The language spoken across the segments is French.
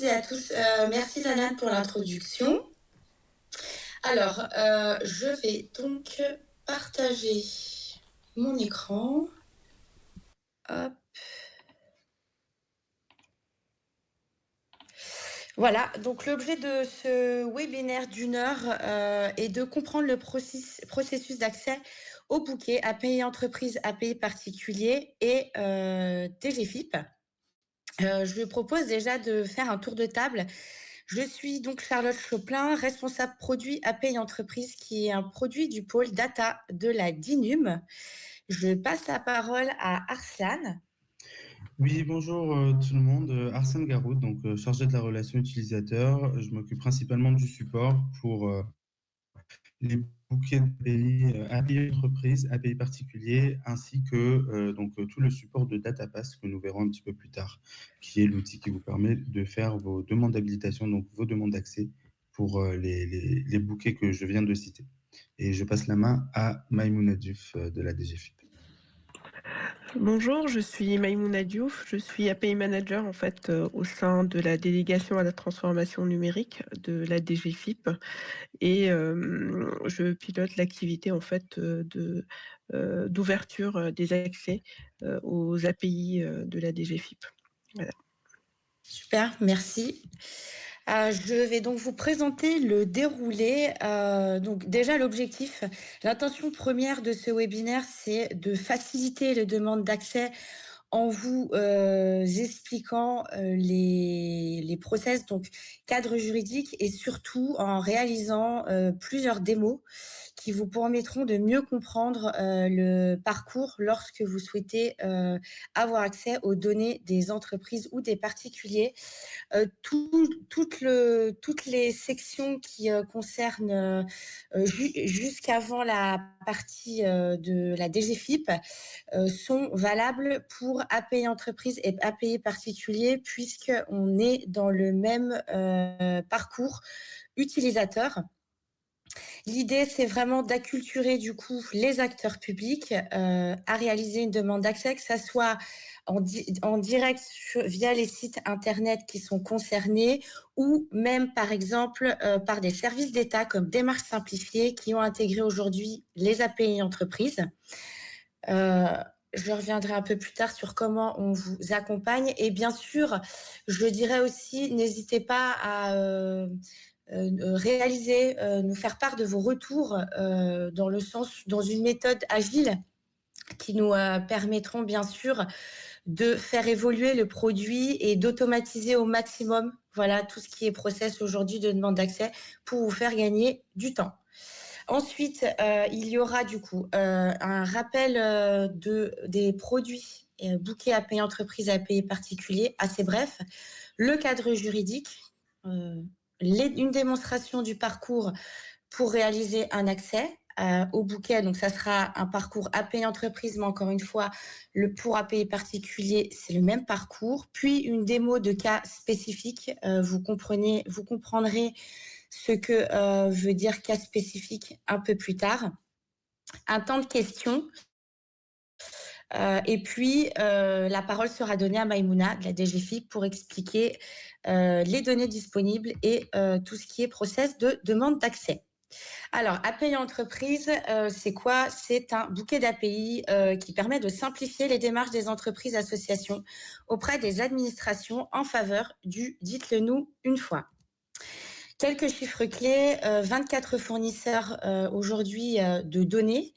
et à tous. Merci Lanan pour l'introduction. Alors, je vais donc partager mon écran. Hop. Voilà, donc l'objet de ce webinaire d'1 heure est de comprendre le processus d'accès au bouquet API entreprise, API particulier et DGFIP. Je lui propose déjà de faire un tour de table. Je suis donc Charlotte Choplin, responsable produit API Entreprise, qui est un produit du pôle data de la DINUM. Je passe la parole à Arslan. Oui, bonjour tout le monde. Arsène Garoud, donc chargé de la relation utilisateur. Je m'occupe principalement du support pour les bouquets d'API, API entreprise, API particulier, ainsi que tout le support de DataPass que nous verrons un petit peu plus tard, qui est l'outil qui vous permet de faire vos demandes d'habilitation, donc vos demandes d'accès pour les bouquets que je viens de citer. Et je passe la main à Maïmouna Diouf de la DGFIP. Bonjour, je suis Maïmouna Diouf, je suis API Manager au sein de la délégation à la transformation numérique de la DGFIP et je pilote l'activité d'ouverture des accès aux API de la DGFIP. Voilà. Super, merci. Je vais donc vous présenter le déroulé. Donc déjà l'objectif, l'intention première de ce webinaire, c'est de faciliter les demandes d'accès en vous expliquant les process, donc cadre juridique, et surtout en réalisant plusieurs démos qui vous permettront de mieux comprendre le parcours lorsque vous souhaitez avoir accès aux données des entreprises ou des particuliers. Toutes les sections qui concernent jusqu'avant la partie de la DGFIP sont valables pour API entreprise et API particulier, puisqu'on est dans le même parcours utilisateur. L'idée, c'est vraiment d'acculturer du coup les acteurs publics à réaliser une demande d'accès, que ça soit en direct via les sites internet qui sont concernés, ou même par exemple par des services d'État comme Démarche Simplifiée qui ont intégré aujourd'hui les API entreprises. Je reviendrai un peu plus tard sur comment on vous accompagne. Et bien sûr, je dirais aussi, n'hésitez pas à réaliser, nous faire part de vos retours dans une méthode agile qui nous permettront bien sûr de faire évoluer le produit et d'automatiser au maximum tout ce qui est process aujourd'hui de demande d'accès pour vous faire gagner du temps. Ensuite, il y aura du coup un rappel des produits bouquets API entreprise, API particulier, assez bref, le cadre juridique, une démonstration du parcours pour réaliser un accès au bouquet. Donc, ça sera un parcours API entreprise, mais encore une fois, pour API particulier, c'est le même parcours. Puis, une démo de cas spécifique. Vous comprendrez ce que veut dire cas spécifique un peu plus tard. Un temps de questions. Et puis, la parole sera donnée à Maïmouna de la DGFIP pour expliquer les données disponibles et tout ce qui est process de demande d'accès. Alors, API entreprise, c'est quoi? C'est un bouquet d'API qui permet de simplifier les démarches des entreprises associations auprès des administrations en faveur du « dites-le nous une fois ». Quelques chiffres clés, 24 fournisseurs aujourd'hui de données,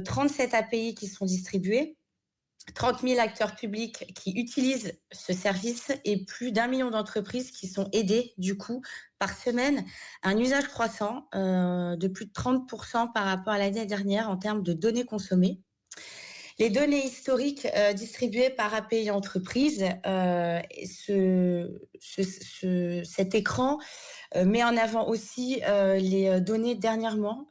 37 API qui sont distribués, 30 000 acteurs publics qui utilisent ce service et plus d'1 million d'entreprises qui sont aidées du coup par semaine. Un usage croissant de plus de 30% par rapport à l'année dernière en termes de données consommées. Les données historiques distribuées par API Entreprise, cet écran met en avant aussi les données dernièrement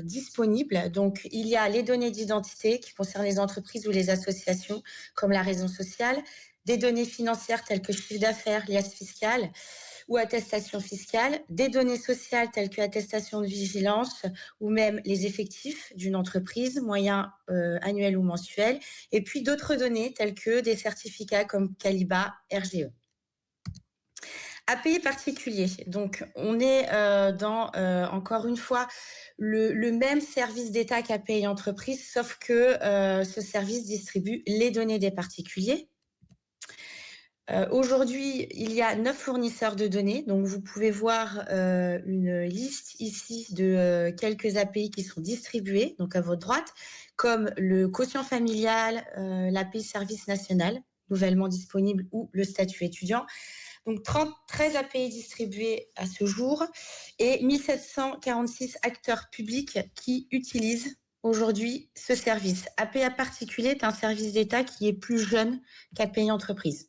disponibles. Donc, il y a les données d'identité qui concernent les entreprises ou les associations, comme la raison sociale, des données financières telles que chiffre d'affaires, liasse fiscale ou attestation fiscale, des données sociales telles que attestation de vigilance ou même les effectifs d'une entreprise, moyens annuels ou mensuels, et puis d'autres données telles que des certificats comme Caliba, RGE. API particulier. Donc, on est dans, encore une fois, le même service d'État qu'API entreprise, sauf que ce service distribue les données des particuliers. Aujourd'hui, il y a 9 fournisseurs de données. Donc, vous pouvez voir une liste ici de quelques API qui sont distribuées, donc à votre droite, comme le quotient familial, l'API service national, nouvellement disponible, ou le statut étudiant. Donc, 13 API distribués à ce jour et 1746 acteurs publics qui utilisent aujourd'hui ce service. API particulier est un service d'État qui est plus jeune qu'API entreprise.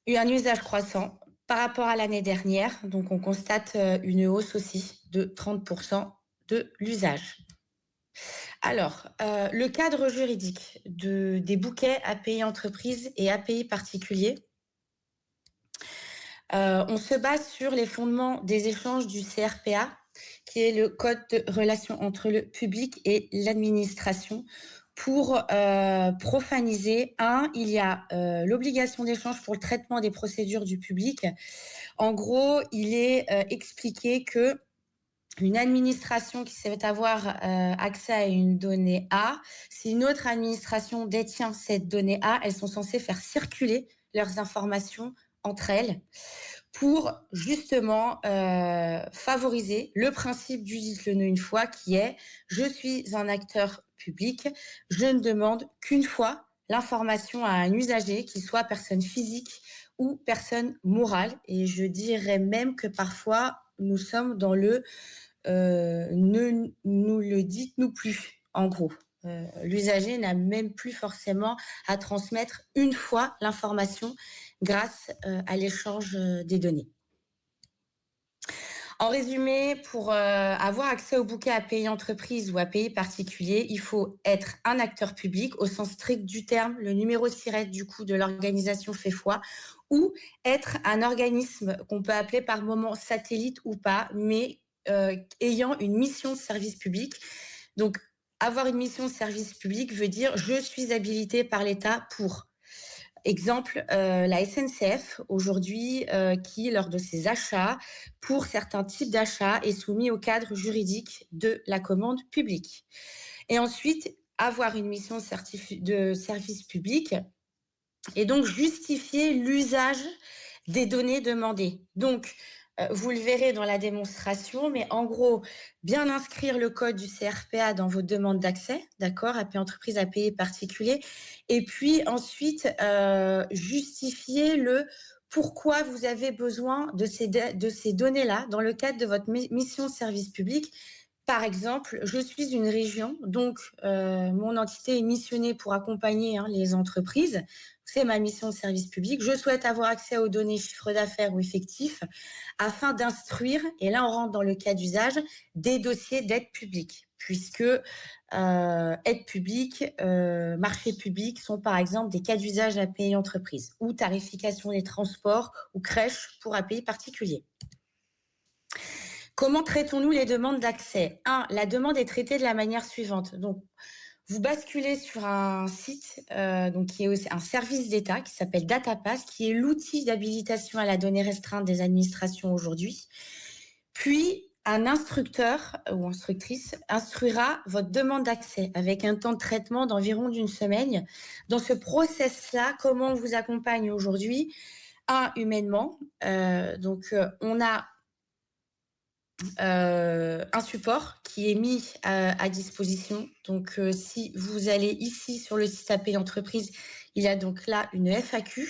Un usage croissant par rapport à l'année dernière. Donc, on constate une hausse aussi de 30% de l'usage. Alors, le cadre juridique des bouquets API entreprise et API particulier. On se base sur les fondements des échanges du CRPA, qui est le code de relation entre le public et l'administration. Pour profaniser, il y a l'obligation d'échange pour le traitement des procédures du public. En gros, il est expliqué que une administration qui sait avoir accès à une donnée A, si une autre administration détient cette donnée A, elles sont censées faire circuler leurs informations entre elles pour justement favoriser le principe du dites-le une fois qui est « je suis un acteur public, je ne demande qu'une fois l'information à un usager, qu'il soit personne physique ou personne morale ». Et je dirais même que parfois, nous sommes dans le « ne nous le dites-nous plus », en gros. L'usager n'a même plus forcément à transmettre une fois l'information grâce à l'échange des données. En résumé, pour avoir accès au bouquet API entreprise ou API particulier, il faut être un acteur public au sens strict du terme, le numéro SIRET du coup de l'organisation fait foi, ou être un organisme qu'on peut appeler par moment satellite ou pas, mais ayant une mission de service public. Donc, avoir une mission de service public veut dire je suis habilité par l'État pour. Exemple, la SNCF aujourd'hui qui, lors de ses achats, pour certains types d'achats, est soumis au cadre juridique de la commande publique. Et ensuite, avoir une mission de service public et donc justifier l'usage des données demandées. Donc, vous le verrez dans la démonstration, mais en gros, bien inscrire le code du CRPA dans vos demandes d'accès, d'accord, API entreprise, API particulier, et puis ensuite justifier le pourquoi vous avez besoin de ces données-là dans le cadre de votre mission de service public. Par exemple, je suis une région, donc mon entité est missionnée pour accompagner les entreprises. C'est ma mission de service public. Je souhaite avoir accès aux données chiffre d'affaires ou effectifs afin d'instruire, et là on rentre dans le cas d'usage, des dossiers d'aide publique, puisque aide publique, marché public sont par exemple des cas d'usage API entreprise, ou tarification des transports, ou crèche pour API particulier. Comment traitons-nous les demandes d'accès ? La demande est traitée de la manière suivante. Donc, vous basculez sur un site qui est aussi un service d'État qui s'appelle DataPass, qui est l'outil d'habilitation à la donnée restreinte des administrations aujourd'hui. Puis, un instructeur ou instructrice instruira votre demande d'accès avec un temps de traitement d'environ d'une semaine. Dans ce process-là, comment on vous accompagne aujourd'hui ? Humainement. On a un support qui est mis à disposition. Donc, si vous allez ici sur le site API entreprise, il y a donc là une FAQ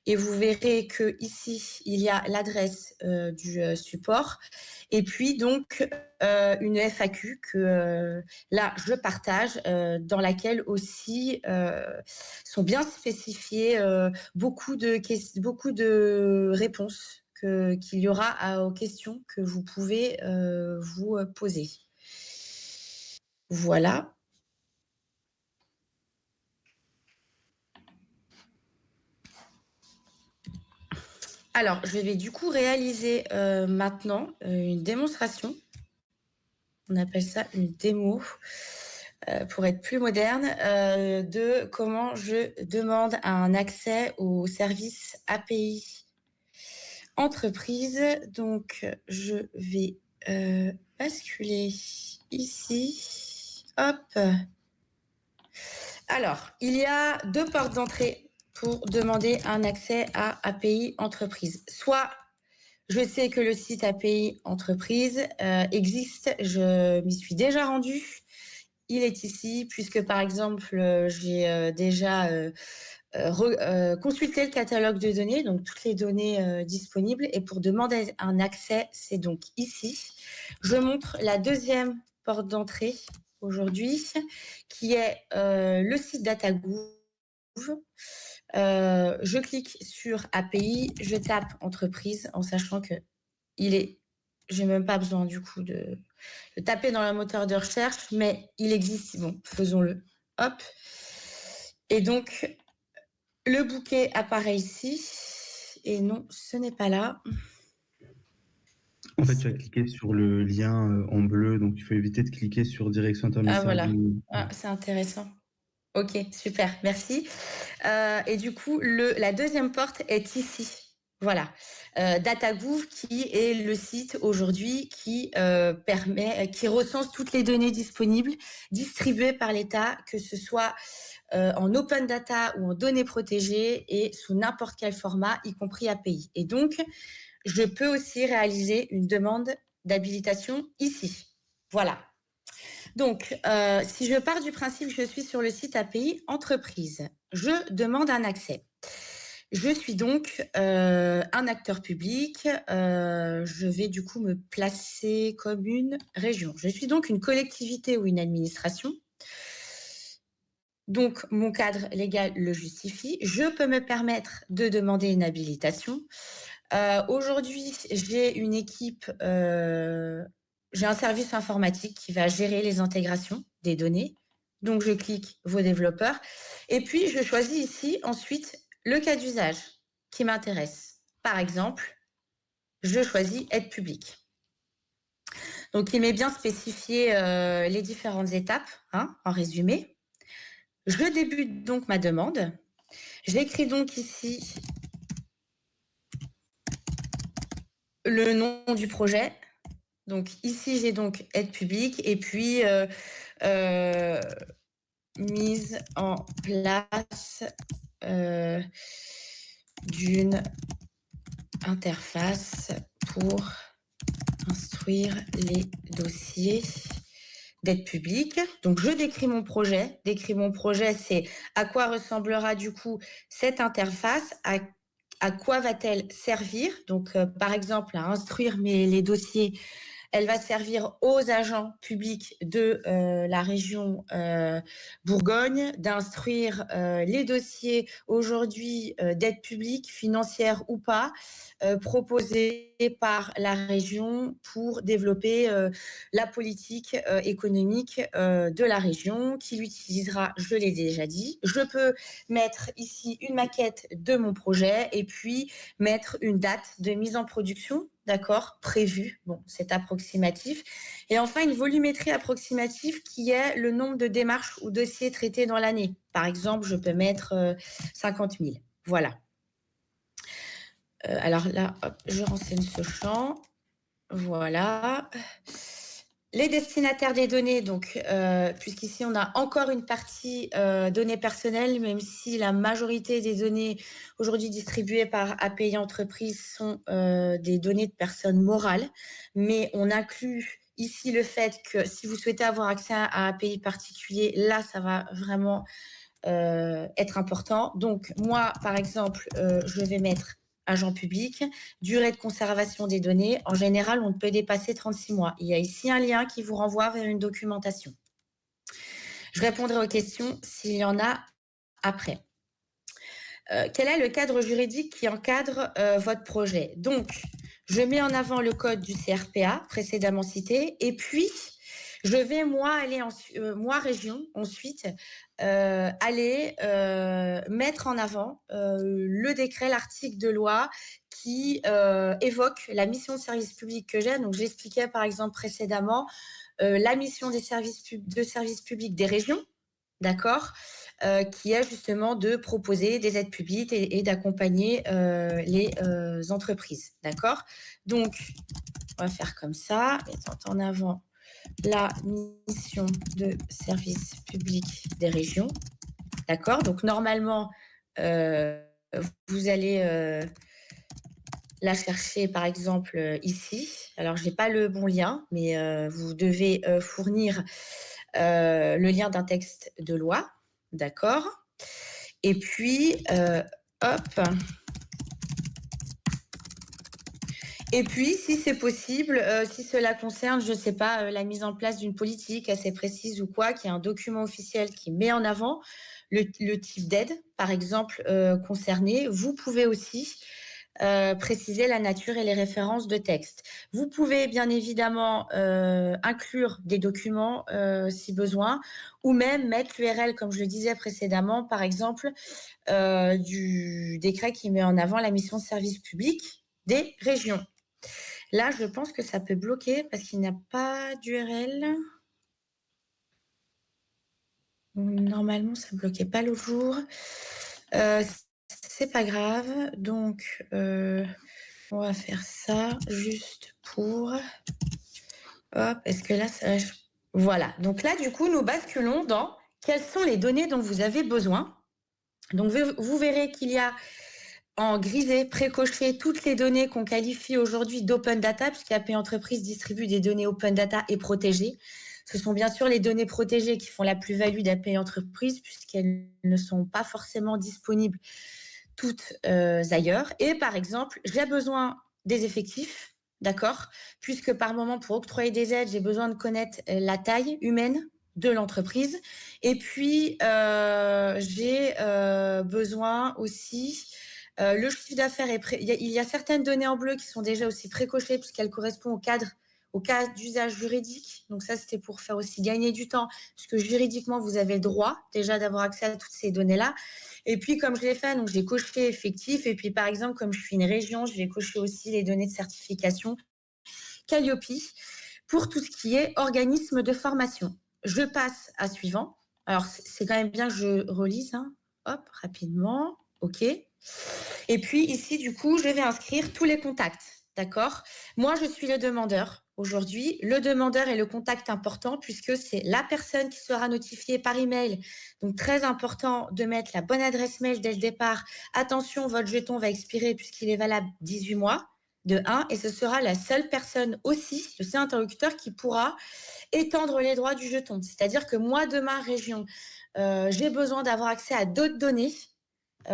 et vous verrez que ici il y a l'adresse du support et puis donc une FAQ que là je partage dans laquelle aussi sont bien spécifiées beaucoup de réponses qu'il y aura aux questions que vous pouvez vous poser. Voilà. Alors, je vais du coup réaliser maintenant une démonstration. On appelle ça une démo, pour être plus moderne, de comment je demande un accès au service API entreprise. Donc, je vais basculer ici. Hop. Alors, il y a 2 portes d'entrée pour demander un accès à API entreprise. Soit je sais que le site API entreprise existe, je m'y suis déjà rendue. Il est ici puisque par exemple, j'ai déjà consulté le catalogue de données, donc toutes les données disponibles. Et pour demander un accès, c'est donc ici. Je montre la deuxième porte d'entrée aujourd'hui, qui est le site DataGouv. Je clique sur API, je tape entreprise en sachant que j'ai même pas besoin du coup de taper dans le moteur de recherche, mais il existe. Bon, faisons-le. Hop. Et donc, le bouquet apparaît ici. Et non, ce n'est pas là. En fait, tu as cliqué sur le lien en bleu, donc il faut éviter de cliquer sur direction Ah, interministérielle. voilà. Ah, c'est intéressant. Ok, super, merci. Et du coup, la deuxième porte est ici. Voilà. DataGouv, qui est le site aujourd'hui qui recense toutes les données disponibles, distribuées par l'État, que ce soit en open data ou en données protégées et sous n'importe quel format, y compris API. Et donc, je peux aussi réaliser une demande d'habilitation ici. Voilà. Donc, si je pars du principe que je suis sur le site API entreprise, je demande un accès. Je suis donc un acteur public. Je vais du coup me placer comme une région. Je suis donc une collectivité ou une administration. Donc, mon cadre légal le justifie. Je peux me permettre de demander une habilitation. Aujourd'hui, j'ai une équipe, j'ai un service informatique qui va gérer les intégrations des données. Donc, je clique vos développeurs. Et puis, je choisis ici ensuite le cas d'usage qui m'intéresse. Par exemple, je choisis aide publique. Donc, il m'est bien spécifié les différentes étapes, hein, en résumé. Je débute donc ma demande. J'écris donc ici le nom du projet. Donc ici, j'ai donc aide publique et puis mise en place d'une interface pour instruire les dossiers d'aide publique. Donc, je décris mon projet. Décris mon projet, c'est à quoi ressemblera du coup cette interface, à quoi va-t-elle servir. Donc, par exemple, à instruire les dossiers. Elle va servir aux agents publics de la région Bourgogne d'instruire les dossiers aujourd'hui d'aide publique, financière ou pas, proposés par la région pour développer la politique économique de la région, qui l'utilisera, je l'ai déjà dit. Je peux mettre ici une maquette de mon projet et puis mettre une date de mise en production, d'accord, prévue. Bon, c'est approximatif. Et enfin, une volumétrie approximative qui est le nombre de démarches ou dossiers traités dans l'année. Par exemple, je peux mettre 50 000. Voilà. Alors là, hop, je renseigne ce champ. Voilà. Les destinataires des données, donc, puisqu'ici on a encore une partie données personnelles, même si la majorité des données aujourd'hui distribuées par API Entreprise sont des données de personnes morales, mais on inclut ici le fait que si vous souhaitez avoir accès à API particulier, là, ça va vraiment être important. Donc, moi, par exemple, je vais mettre agent public, durée de conservation des données. En général, on ne peut dépasser 36 mois. Il y a ici un lien qui vous renvoie vers une documentation. Je répondrai aux questions s'il y en a après. Quel est le cadre juridique qui encadre votre projet? Donc, je mets en avant le code du CRPA, précédemment cité, et puis je vais, moi, région, ensuite, aller mettre en avant le décret, l'article de loi qui évoque la mission de service public que j'ai. Donc, j'expliquais, par exemple, précédemment, la mission de service public des régions, d'accord, qui est justement de proposer des aides publiques et d'accompagner les entreprises. D'accord? Donc, on va faire comme ça, mettant en avant la mission de service public des régions. D'accord? Donc, normalement, vous allez la chercher, par exemple, ici. Alors, je n'ai pas le bon lien, mais vous devez fournir le lien d'un texte de loi. D'accord? Et puis, hop. Et puis, si c'est possible, si cela concerne, je ne sais pas, la mise en place d'une politique assez précise ou quoi, qu'il y ait un document officiel qui met en avant le type d'aide, par exemple, concerné, vous pouvez aussi préciser la nature et les références de texte. Vous pouvez bien évidemment inclure des documents si besoin, ou même mettre l'URL, comme je le disais précédemment, par exemple, du décret qui met en avant la mission de service public des régions. Là, je pense que ça peut bloquer parce qu'il n'y a pas d'URL. Normalement, ça ne bloquait pas l'autre jour. C'est pas grave. Donc, on va faire ça juste pour... Hop, est-ce que là, ça... Voilà. Donc là, du coup, nous basculons dans quelles sont les données dont vous avez besoin. Donc, vous verrez qu'il y a en grisé, précoché, toutes les données qu'on qualifie aujourd'hui d'open data, puisqu'AP Entreprise distribue des données open data et protégées. Ce sont bien sûr les données protégées qui font la plus-value d'AP Entreprise, puisqu'elles ne sont pas forcément disponibles toutes ailleurs. Et par exemple, j'ai besoin des effectifs, d'accord, puisque par moment, pour octroyer des aides, j'ai besoin de connaître la taille humaine de l'entreprise. Et puis, j'ai besoin aussi... le chiffre d'affaires il y a certaines données en bleu qui sont déjà aussi précochées puisqu'elles correspondent au cas d'usage juridique. Donc ça, c'était pour faire aussi gagner du temps, puisque juridiquement, vous avez le droit déjà d'avoir accès à toutes ces données-là. Et puis, comme je l'ai fait, donc j'ai coché effectif. Et puis, par exemple, comme je suis une région, je vais cocher aussi les données de certification Calliope pour tout ce qui est organisme de formation. Je passe à suivant. Alors, c'est quand même bien que je relise. Hein. Hop, rapidement. OK. Et puis ici, du coup, je vais inscrire tous les contacts. D'accord? Moi, je suis le demandeur. Aujourd'hui, le demandeur est le contact important puisque c'est la personne qui sera notifiée par email. Donc, très important de mettre la bonne adresse mail dès le départ. Attention, votre jeton va expirer puisqu'il est valable 18 mois de 1 et ce sera la seule personne aussi, le seul interlocuteur qui pourra étendre les droits du jeton. C'est-à-dire que moi, de ma région, j'ai besoin d'avoir accès à d'autres données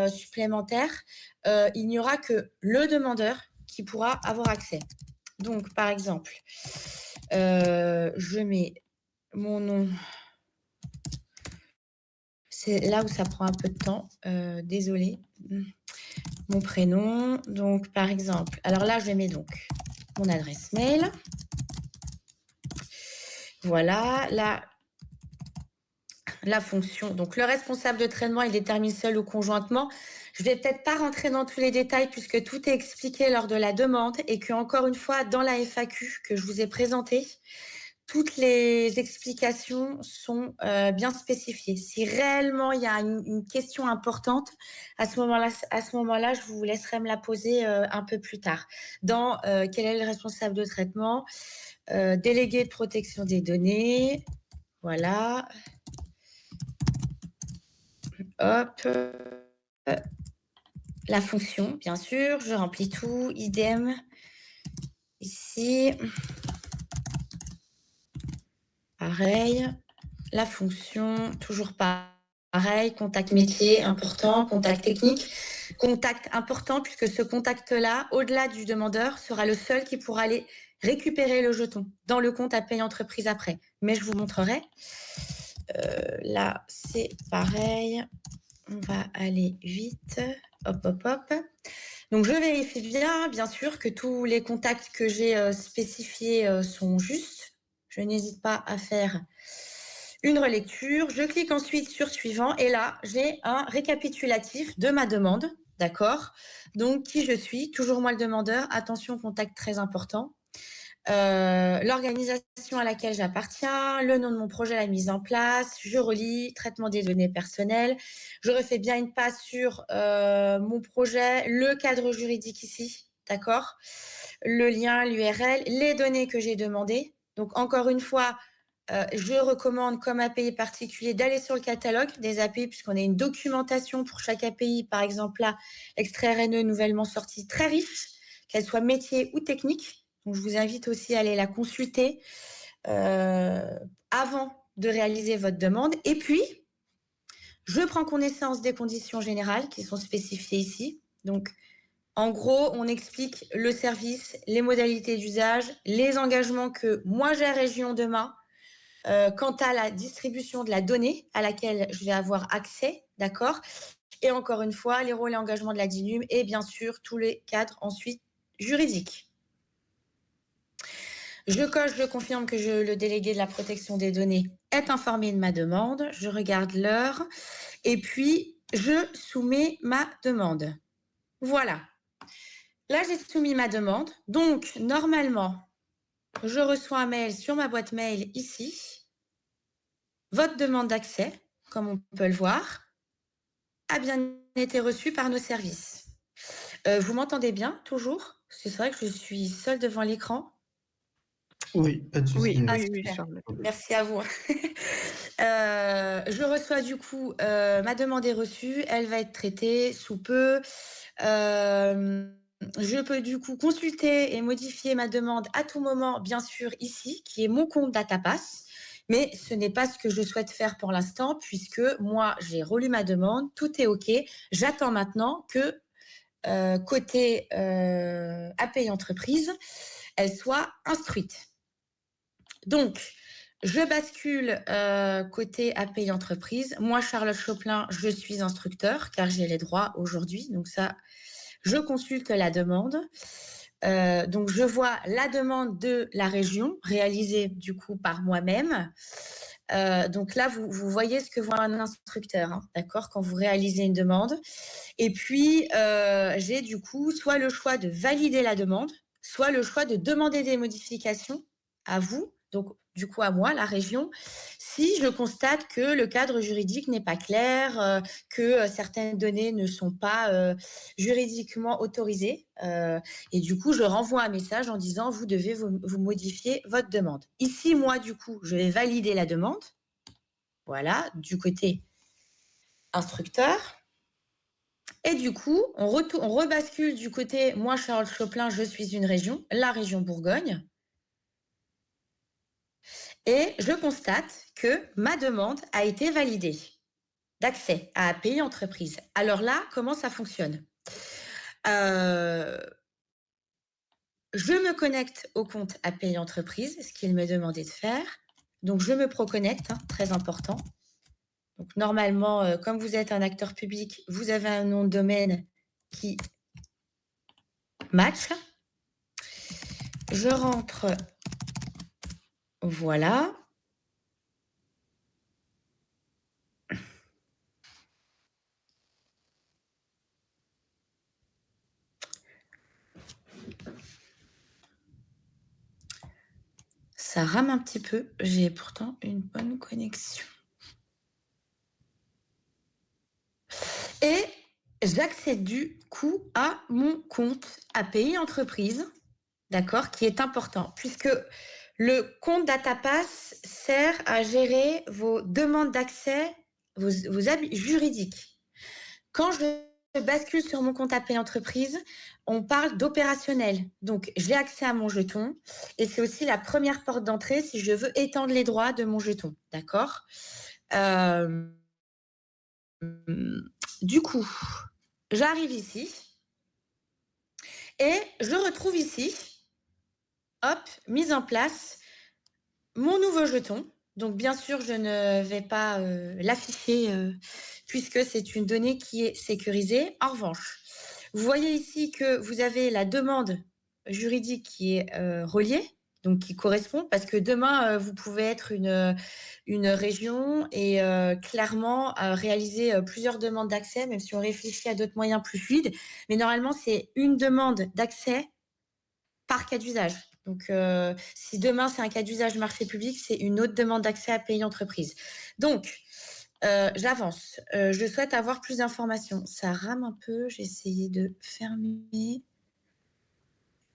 supplémentaires. Il n'y aura que le demandeur qui pourra avoir accès. Donc, par exemple, je mets mon nom. C'est là où ça prend un peu de temps. Désolée. Mon prénom. Donc, par exemple, alors là, je mets donc mon adresse mail. Voilà. Là, la fonction. Donc, le responsable de traitement, il détermine seul ou conjointement. Je ne vais peut-être pas rentrer dans tous les détails puisque tout est expliqué lors de la demande et que, encore une fois, dans la FAQ que je vous ai présentée, toutes les explications sont bien spécifiées. Si réellement il y a une question importante, à ce moment-là, je vous laisserai me la poser un peu plus tard. Dans quel est le responsable de traitement, délégué de protection des données, voilà. Hop. La fonction, bien sûr, je remplis tout, idem. Ici. Pareil. La fonction, toujours pareil. Contact métier, important. Contact technique, contact important, puisque ce contact-là, au-delà du demandeur, sera le seul qui pourra aller récupérer le jeton dans le compte API Entreprise après. Mais je vous montrerai. Là, c'est pareil. On va aller vite. Hop, hop, hop. Donc, je vérifie bien sûr, que tous les contacts que j'ai spécifiés sont justes. Je n'hésite pas à faire une relecture. Je clique ensuite sur suivant et là, j'ai un récapitulatif de ma demande. D'accord? Donc, qui je suis? Toujours moi le demandeur. Attention, contact très important. l'organisation à laquelle j'appartiens, le nom de mon projet, la mise en place, je relis, traitement des données personnelles. Je refais bien une passe sur mon projet, le cadre juridique ici, d'accord? Le lien, l'URL, les données que j'ai demandées. Donc, encore une fois, je recommande comme API particulier d'aller sur le catalogue des API puisqu'on a une documentation pour chaque API. Par exemple, là, extrait RNE nouvellement sorti, très riche, qu'elle soit métier ou technique. Donc, je vous invite aussi à aller la consulter avant de réaliser votre demande. Et puis, je prends connaissance des conditions générales qui sont spécifiées ici. Donc, en gros, on explique le service, les modalités d'usage, les engagements que moi j'ai à Région demain, quant à la distribution de la donnée à laquelle je vais avoir accès, d'accord? Et encore une fois, les rôles et engagements de la DINUM et bien sûr tous les cadres ensuite juridiques. Je coche, je confirme que le délégué de la protection des données est informé de ma demande. Je regarde l'heure et puis je soumets ma demande. Voilà. Là, j'ai soumis ma demande. Donc, normalement, je reçois un mail sur ma boîte mail ici. Votre demande d'accès, comme on peut le voir, a bien été reçue par nos services. Vous m'entendez bien, toujours? C'est vrai que je suis seule devant l'écran. Oui, pas de souci. Oui, Ah, oui, oui, super. Charlotte. Merci à vous. Je reçois du coup, ma demande est reçue, elle va être traitée sous peu. Je peux du coup consulter et modifier ma demande à tout moment, bien sûr, ici, qui est mon compte DataPass. Mais ce n'est pas ce que je souhaite faire pour l'instant, puisque moi, j'ai relu ma demande, tout est OK. J'attends maintenant que côté API entreprise, elle soit instruite. Donc, je bascule côté API entreprise. Moi, Charlotte Choplin, je suis instructeur car j'ai les droits aujourd'hui. Donc ça, je consulte la demande. Donc, je vois la demande de la région réalisée du coup par moi-même. Donc là, vous voyez ce que voit un instructeur, hein, d'accord, quand vous réalisez une demande. Et puis, j'ai du coup soit le choix de valider la demande, soit le choix de demander des modifications à vous, donc du coup à moi, la région, si je constate que le cadre juridique n'est pas clair, que certaines données ne sont pas juridiquement autorisées. Et du coup, je renvoie un message en disant, vous devez vous modifier votre demande. Ici, moi, du coup, je vais valider la demande. Voilà, du côté instructeur. Et du coup, on rebascule du côté, moi, Charles Choplin, je suis une région, la région Bourgogne. Et je constate que ma demande a été validée d'accès à API entreprise. Alors là, comment ça fonctionne? Je me connecte au compte API entreprise, ce qu'il me demandait de faire. Donc, je me proconnecte, hein, très important. Donc, normalement, comme vous êtes un acteur public, vous avez un nom de domaine qui match. Je rentre, voilà. Ça rame un petit peu, j'ai pourtant une bonne connexion. Et j'accède du coup à mon compte API entreprise, d'accord, qui est important, puisque le compte DataPass sert à gérer vos demandes d'accès, vos avis juridiques. Quand je bascule sur mon compte API entreprise, on parle d'opérationnel. Donc, j'ai accès à mon jeton et c'est aussi la première porte d'entrée si je veux étendre les droits de mon jeton. D'accord? Du coup, j'arrive ici et je retrouve ici, hop, mise en place, mon nouveau jeton. Donc, bien sûr, je ne vais pas l'afficher puisque c'est une donnée qui est sécurisée. En revanche, vous voyez ici que vous avez la demande juridique qui est reliée, donc qui correspond, parce que demain, vous pouvez être une région et clairement réaliser plusieurs demandes d'accès, même si on réfléchit à d'autres moyens plus fluides. Mais normalement, c'est une demande d'accès par cas d'usage. Donc, si demain, c'est un cas d'usage marché public, c'est une autre demande d'accès API entreprise. Donc, j'avance. Je souhaite avoir plus d'informations. Ça rame un peu. J'ai essayé de fermer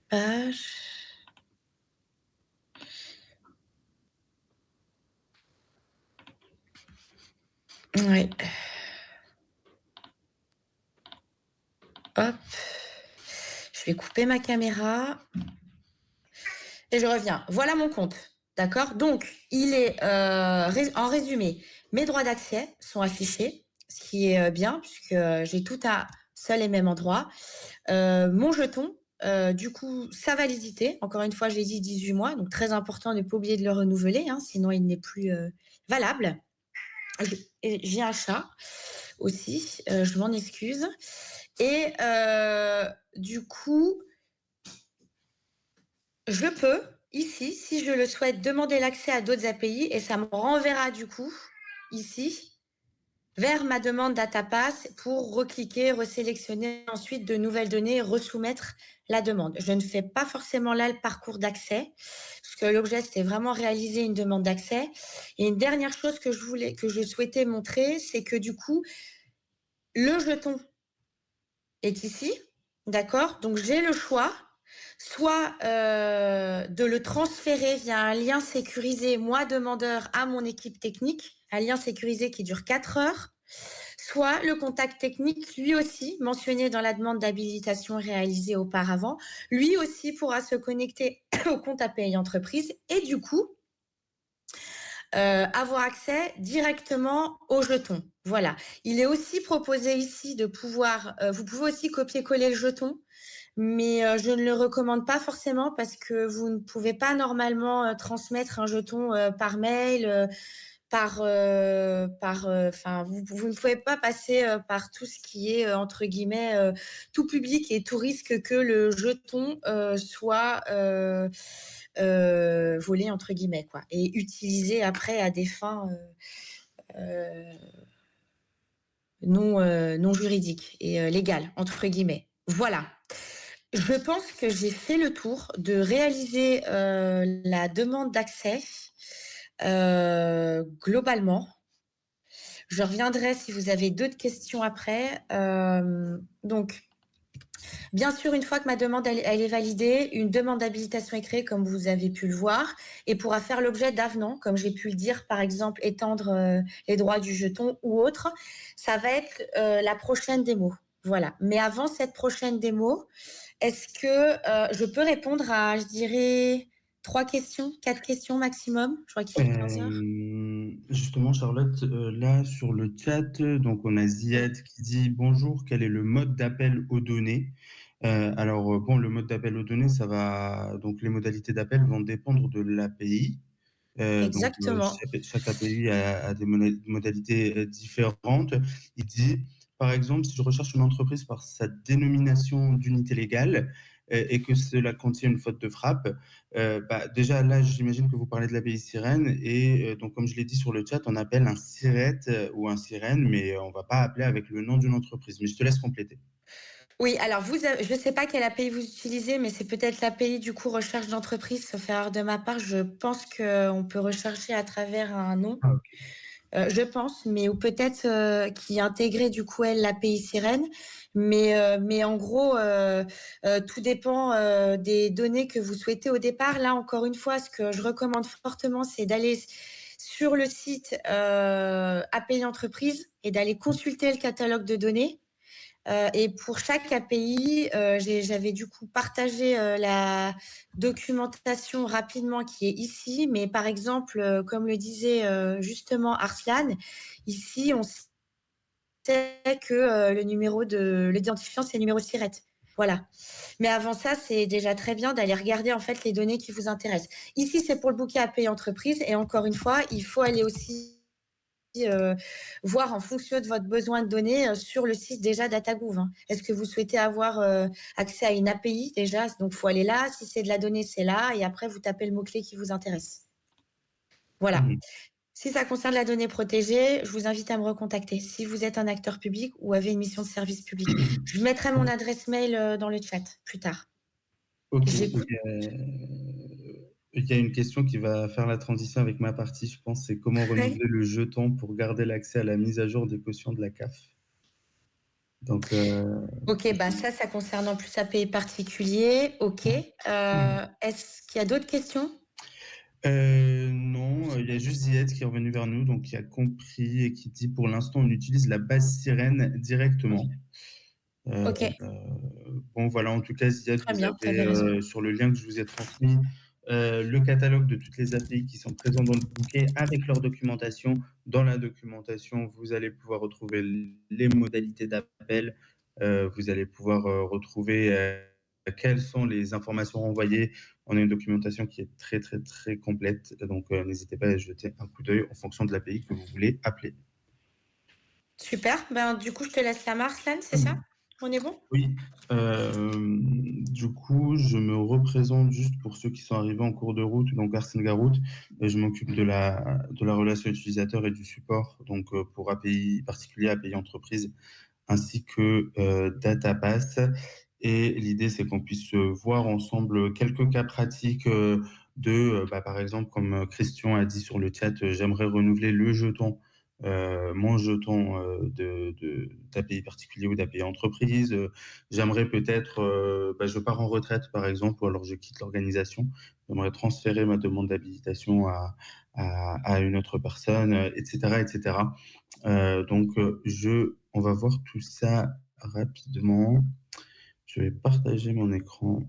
page. Ouais. Hop. Je vais couper ma caméra. Et je reviens. Voilà mon compte. D'accord? Donc, il est en résumé, mes droits d'accès sont affichés, ce qui est bien, puisque j'ai tout à seul et même endroit. Mon jeton, du coup, sa validité, encore une fois, j'ai dit 18 mois, donc très important de ne pas oublier de le renouveler, hein, sinon il n'est plus valable. J'ai un chat aussi, je m'en excuse. Et du coup, je peux, ici, si je le souhaite, demander l'accès à d'autres API et ça me renverra du coup, ici, vers ma demande DataPass pour recliquer, resélectionner ensuite de nouvelles données et resoumettre la demande. Je ne fais pas forcément là le parcours d'accès, parce que l'objet, c'était vraiment réaliser une demande d'accès. Et une dernière chose que je souhaitais montrer, c'est que du coup, le jeton est ici, d'accord? Donc, j'ai le choix soit de le transférer via un lien sécurisé, moi demandeur, à mon équipe technique, un lien sécurisé qui dure 4 heures, soit le contact technique, lui aussi, mentionné dans la demande d'habilitation réalisée auparavant, lui aussi pourra se connecter au compte API entreprise et du coup, avoir accès directement au jeton. Voilà. Il est aussi proposé ici de pouvoir, vous pouvez aussi copier-coller le jeton, mais je ne le recommande pas forcément parce que vous ne pouvez pas normalement transmettre un jeton par mail, vous ne pouvez pas passer par tout ce qui est entre guillemets tout public et tout risque que le jeton soit volé entre guillemets quoi et utilisé après à des fins non juridiques et légales entre guillemets. Voilà. Je pense que j'ai fait le tour de réaliser la demande d'accès globalement. Je reviendrai si vous avez d'autres questions après. Donc, bien sûr, une fois que ma demande elle est validée, une demande d'habilitation est créée, comme vous avez pu le voir, et pourra faire l'objet d'avenants, comme j'ai pu le dire, par exemple, étendre les droits du jeton ou autre. Ça va être la prochaine démo. Voilà. Mais avant cette prochaine démo, est-ce que je peux répondre à, je dirais, 3 questions, 4 questions maximum? Je crois qu'il est 15 heures. Justement, Charlotte, là sur le chat, donc on a Ziad qui dit bonjour, quel est le mode d'appel aux données? Alors bon, le mode d'appel aux données, ça va donc les modalités d'appel vont dépendre de l'API. Exactement. Chaque API a des modalités différentes. Il dit, par exemple, si je recherche une entreprise par sa dénomination d'unité légale et que cela contient une faute de frappe, déjà là, j'imagine que vous parlez de l'API Sirène et donc comme je l'ai dit sur le chat, on appelle un SIRET ou un Sirène, mais on ne va pas appeler avec le nom d'une entreprise. Mais je te laisse compléter. Oui, alors je ne sais pas quelle API vous utilisez, mais c'est peut-être l'API du coup recherche d'entreprise, sauf erreur de ma part. Je pense qu'on peut rechercher à travers un nom. Ah, ok. Je pense, mais ou peut-être qui intégrait du coup elle l'API Sirène, mais en gros tout dépend des données que vous souhaitez au départ. Là encore une fois, ce que je recommande fortement, c'est d'aller sur le site API entreprise et d'aller consulter le catalogue de données. Et pour chaque API, j'avais du coup partagé la documentation rapidement qui est ici. Mais par exemple, comme le disait justement Arslan, ici, on sait que le numéro de l'identifiant, c'est le numéro SIRET. Voilà. Mais avant ça, c'est déjà très bien d'aller regarder en fait les données qui vous intéressent. Ici, c'est pour le bouquet API entreprise. Et encore une fois, il faut aller aussi voir en fonction de votre besoin de données sur le site déjà DataGouv. Hein. Est-ce que vous souhaitez avoir accès à une API déjà? Donc, il faut aller là. Si c'est de la donnée, c'est là. Et après, vous tapez le mot-clé qui vous intéresse. Voilà. Mhm. Si ça concerne la donnée protégée, je vous invite à me recontacter si vous êtes un acteur public ou avez une mission de service public. Je mettrai mon adresse mail dans le chat plus tard. OK. J'écoute. Il y a une question qui va faire la transition avec ma partie, je pense, c'est comment renouveler le jeton pour garder l'accès à la mise à jour des cautions de la CAF? Donc, OK, bah, ça concerne en plus API particulier. OK. Est-ce qu'il y a d'autres questions? Non, il y a juste Ziad qui est revenu vers nous, donc qui a compris et qui dit: «Pour l'instant, on utilise la base sirène directement». OK, Bon, voilà, en tout cas, Ziad, très vous bien, tu avais avez, raison. sur le lien que je vous ai transmis, le catalogue de toutes les API qui sont présentes dans le bouquet avec leur documentation. Dans la documentation, vous allez pouvoir retrouver les modalités d'appel, vous allez pouvoir, retrouver, quelles sont les informations renvoyées. On a une documentation qui est très, très, très complète, donc n'hésitez pas à jeter un coup d'œil en fonction de l'API que vous voulez appeler. Super, ben, du coup, je te laisse la main, Arslan, c'est ça? On est bon? Oui, du coup, je me représente juste pour ceux qui sont arrivés en cours de route, donc Arsène Garout, je m'occupe de la relation utilisateur et du support, donc pour API particulier, API entreprise, ainsi que DataPass. Et l'idée, c'est qu'on puisse voir ensemble quelques cas pratiques bah, par exemple, comme Christian a dit sur le chat, j'aimerais renouveler le jeton, mon jeton d'API particulier ou d'API entreprise. J'aimerais peut-être, bah, je pars en retraite, par exemple, ou alors je quitte l'organisation. J'aimerais transférer ma demande d'habilitation à une autre personne, etc., etc. Donc, on va voir tout ça rapidement. Je vais partager mon écran.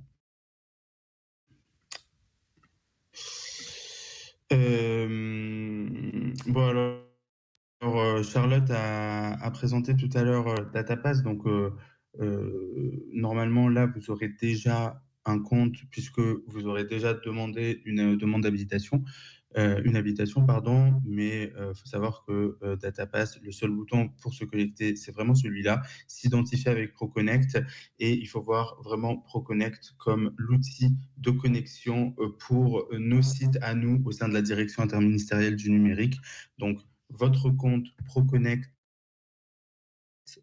Bon, alors, Charlotte a présenté tout à l'heure DataPass. Donc, normalement, là, vous aurez déjà un compte puisque vous aurez déjà demandé une demande d'habilitation. Une habilitation, pardon, mais faut savoir que DataPass, le seul bouton pour se connecter, c'est vraiment celui-là, s'identifier avec ProConnect, et il faut voir vraiment ProConnect comme l'outil de connexion pour nos sites à nous au sein de la direction interministérielle du numérique. Donc, votre compte ProConnect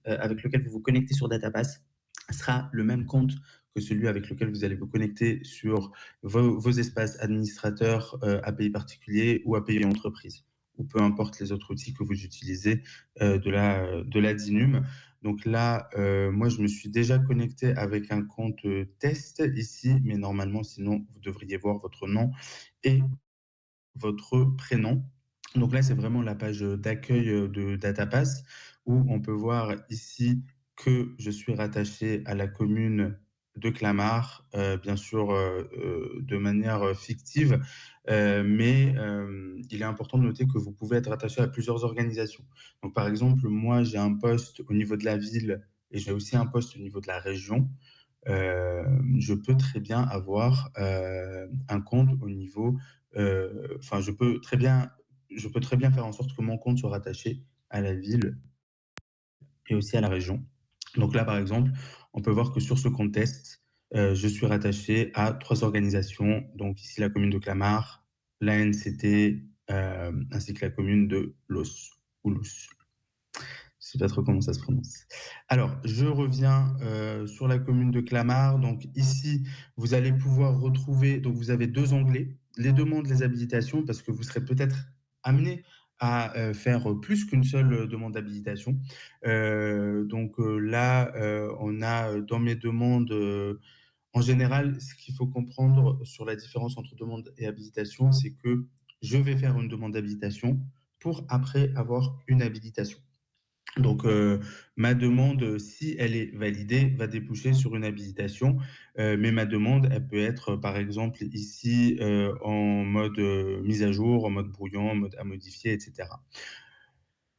avec lequel vous vous connectez sur DataPass sera le même compte que celui avec lequel vous allez vous connecter sur vos espaces administrateurs, API particuliers ou API entreprise, ou peu importe les autres outils que vous utilisez de la DINUM. Donc là, moi, je me suis déjà connecté avec un compte test ici, mais normalement, sinon, vous devriez voir votre nom et votre prénom. Donc là, c'est vraiment la page d'accueil de DataPass où on peut voir ici que je suis rattaché à la commune de Clamart, bien sûr de manière fictive, mais il est important de noter que vous pouvez être rattaché à plusieurs organisations. Donc par exemple, moi j'ai un poste au niveau de la ville et j'ai aussi un poste au niveau de la région. Je peux très bien avoir un compte au niveau, enfin, je peux très bien faire en sorte que mon compte soit rattaché à la ville et aussi à la région. Donc là, par exemple, on peut voir que sur ce compte test, je suis rattaché à 3 organisations, donc ici la commune de Clamart, l'ANCT, ainsi que la commune de Los ou Lous. Je sais pas trop comment ça se prononce. Alors, je reviens sur la commune de Clamart. Donc ici, vous allez pouvoir retrouver, donc vous avez 2 onglets, les demandes, les habilitations, parce que vous serez peut-être amené à faire plus qu'une seule demande d'habilitation. Donc là, on a dans mes demandes, en général, ce qu'il faut comprendre sur la différence entre demande et habilitation, c'est que je vais faire une demande d'habilitation pour après avoir une habilitation. Donc, ma demande, si elle est validée, va déboucher sur une habilitation, mais ma demande, elle peut être, par exemple, ici, en mode mise à jour, en mode brouillon, en mode à modifier, etc.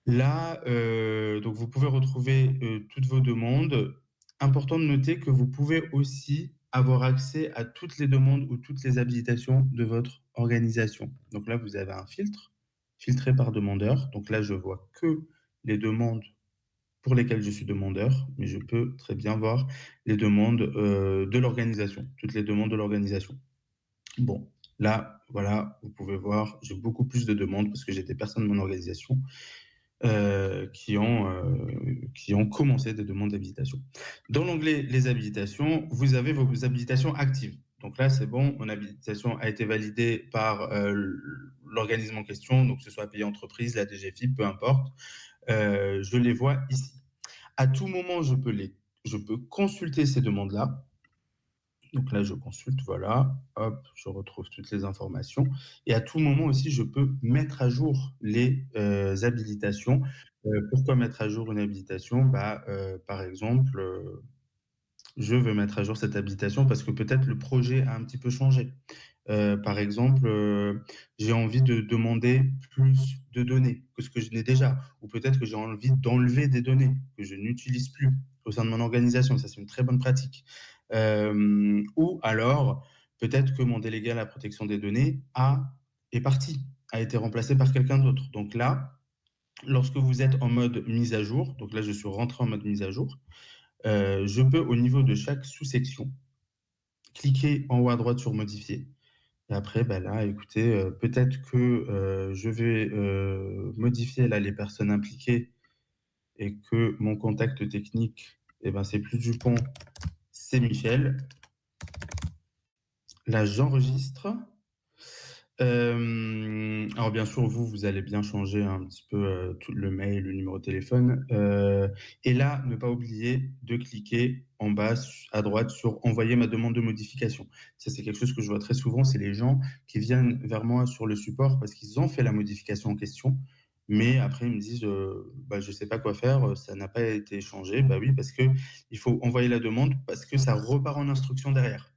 Là, donc vous pouvez retrouver toutes vos demandes. Important de noter que vous pouvez aussi avoir accès à toutes les demandes ou toutes les habilitations de votre organisation. Donc là, vous avez un filtre, filtré par demandeur. Donc là, je vois que les demandes pour lesquels je suis demandeur, mais je peux très bien voir les demandes de l'organisation, toutes les demandes de l'organisation. Bon, là, voilà, vous pouvez voir, j'ai beaucoup plus de demandes parce que j'ai des personnes de mon organisation qui ont commencé des demandes d'habilitation. Dans l'onglet Les habilitations, vous avez vos habilitations actives. Donc là, c'est bon, mon habilitation a été validée par l'organisme en question, donc que ce soit API entreprise, la DGFiP, peu importe. Je les vois ici. À tout moment, je peux consulter ces demandes-là. Donc là, je consulte, voilà, hop, je retrouve toutes les informations. Et à tout moment aussi, je peux mettre à jour les habilitations. Pourquoi mettre à jour une habilitation? Par exemple, je veux mettre à jour cette habilitation parce que peut-être le projet a un petit peu changé. Par exemple, j'ai envie de demander plus de données que ce que je n'ai déjà, ou peut-être que j'ai envie d'enlever des données que je n'utilise plus au sein de mon organisation. Ça, c'est une très bonne pratique. Ou alors, peut-être que mon délégué à la protection des données est parti, a été remplacé par quelqu'un d'autre. Donc là, lorsque vous êtes en mode mise à jour, donc là, je suis rentré en mode mise à jour, je peux, au niveau de chaque sous-section, cliquer en haut à droite sur modifier. Et après, là, écoutez, peut-être que je vais modifier là les personnes impliquées et que mon contact technique, c'est plus Dupont, c'est Michel. Là, j'enregistre. Alors bien sûr, vous allez bien changer un petit peu tout le mail, le numéro de téléphone. Et là, ne pas oublier de cliquer en bas à droite sur envoyer ma demande de modification. Ça, c'est quelque chose que je vois très souvent. C'est les gens qui viennent vers moi sur le support parce qu'ils ont fait la modification en question. Mais après, ils me disent, je ne sais pas quoi faire, ça n'a pas été changé. Bah oui, parce que il faut envoyer la demande parce que ça repart en instruction derrière.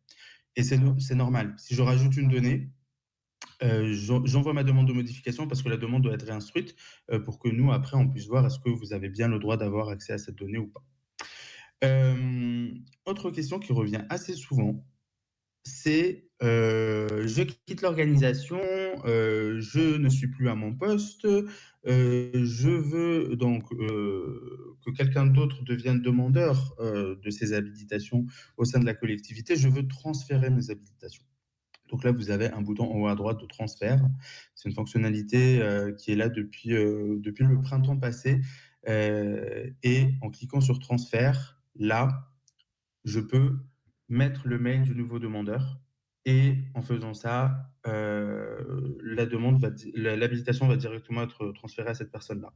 Et c'est normal. Si je rajoute une donnée, j'envoie ma demande de modification parce que la demande doit être réinstruite pour que nous, après, on puisse voir est-ce que vous avez bien le droit d'avoir accès à cette donnée ou pas. Autre question qui revient assez souvent, c'est je quitte l'organisation, je ne suis plus à mon poste, je veux donc que quelqu'un d'autre devienne demandeur de ces habilitations au sein de la collectivité, je veux transférer mes habilitations. Donc là, vous avez un bouton en haut à droite de transfert. C'est une fonctionnalité qui est là depuis le printemps passé. Et en cliquant sur transfert, là, je peux mettre le mail du nouveau demandeur. Et en faisant ça, l'habilitation va directement être transférée à cette personne-là.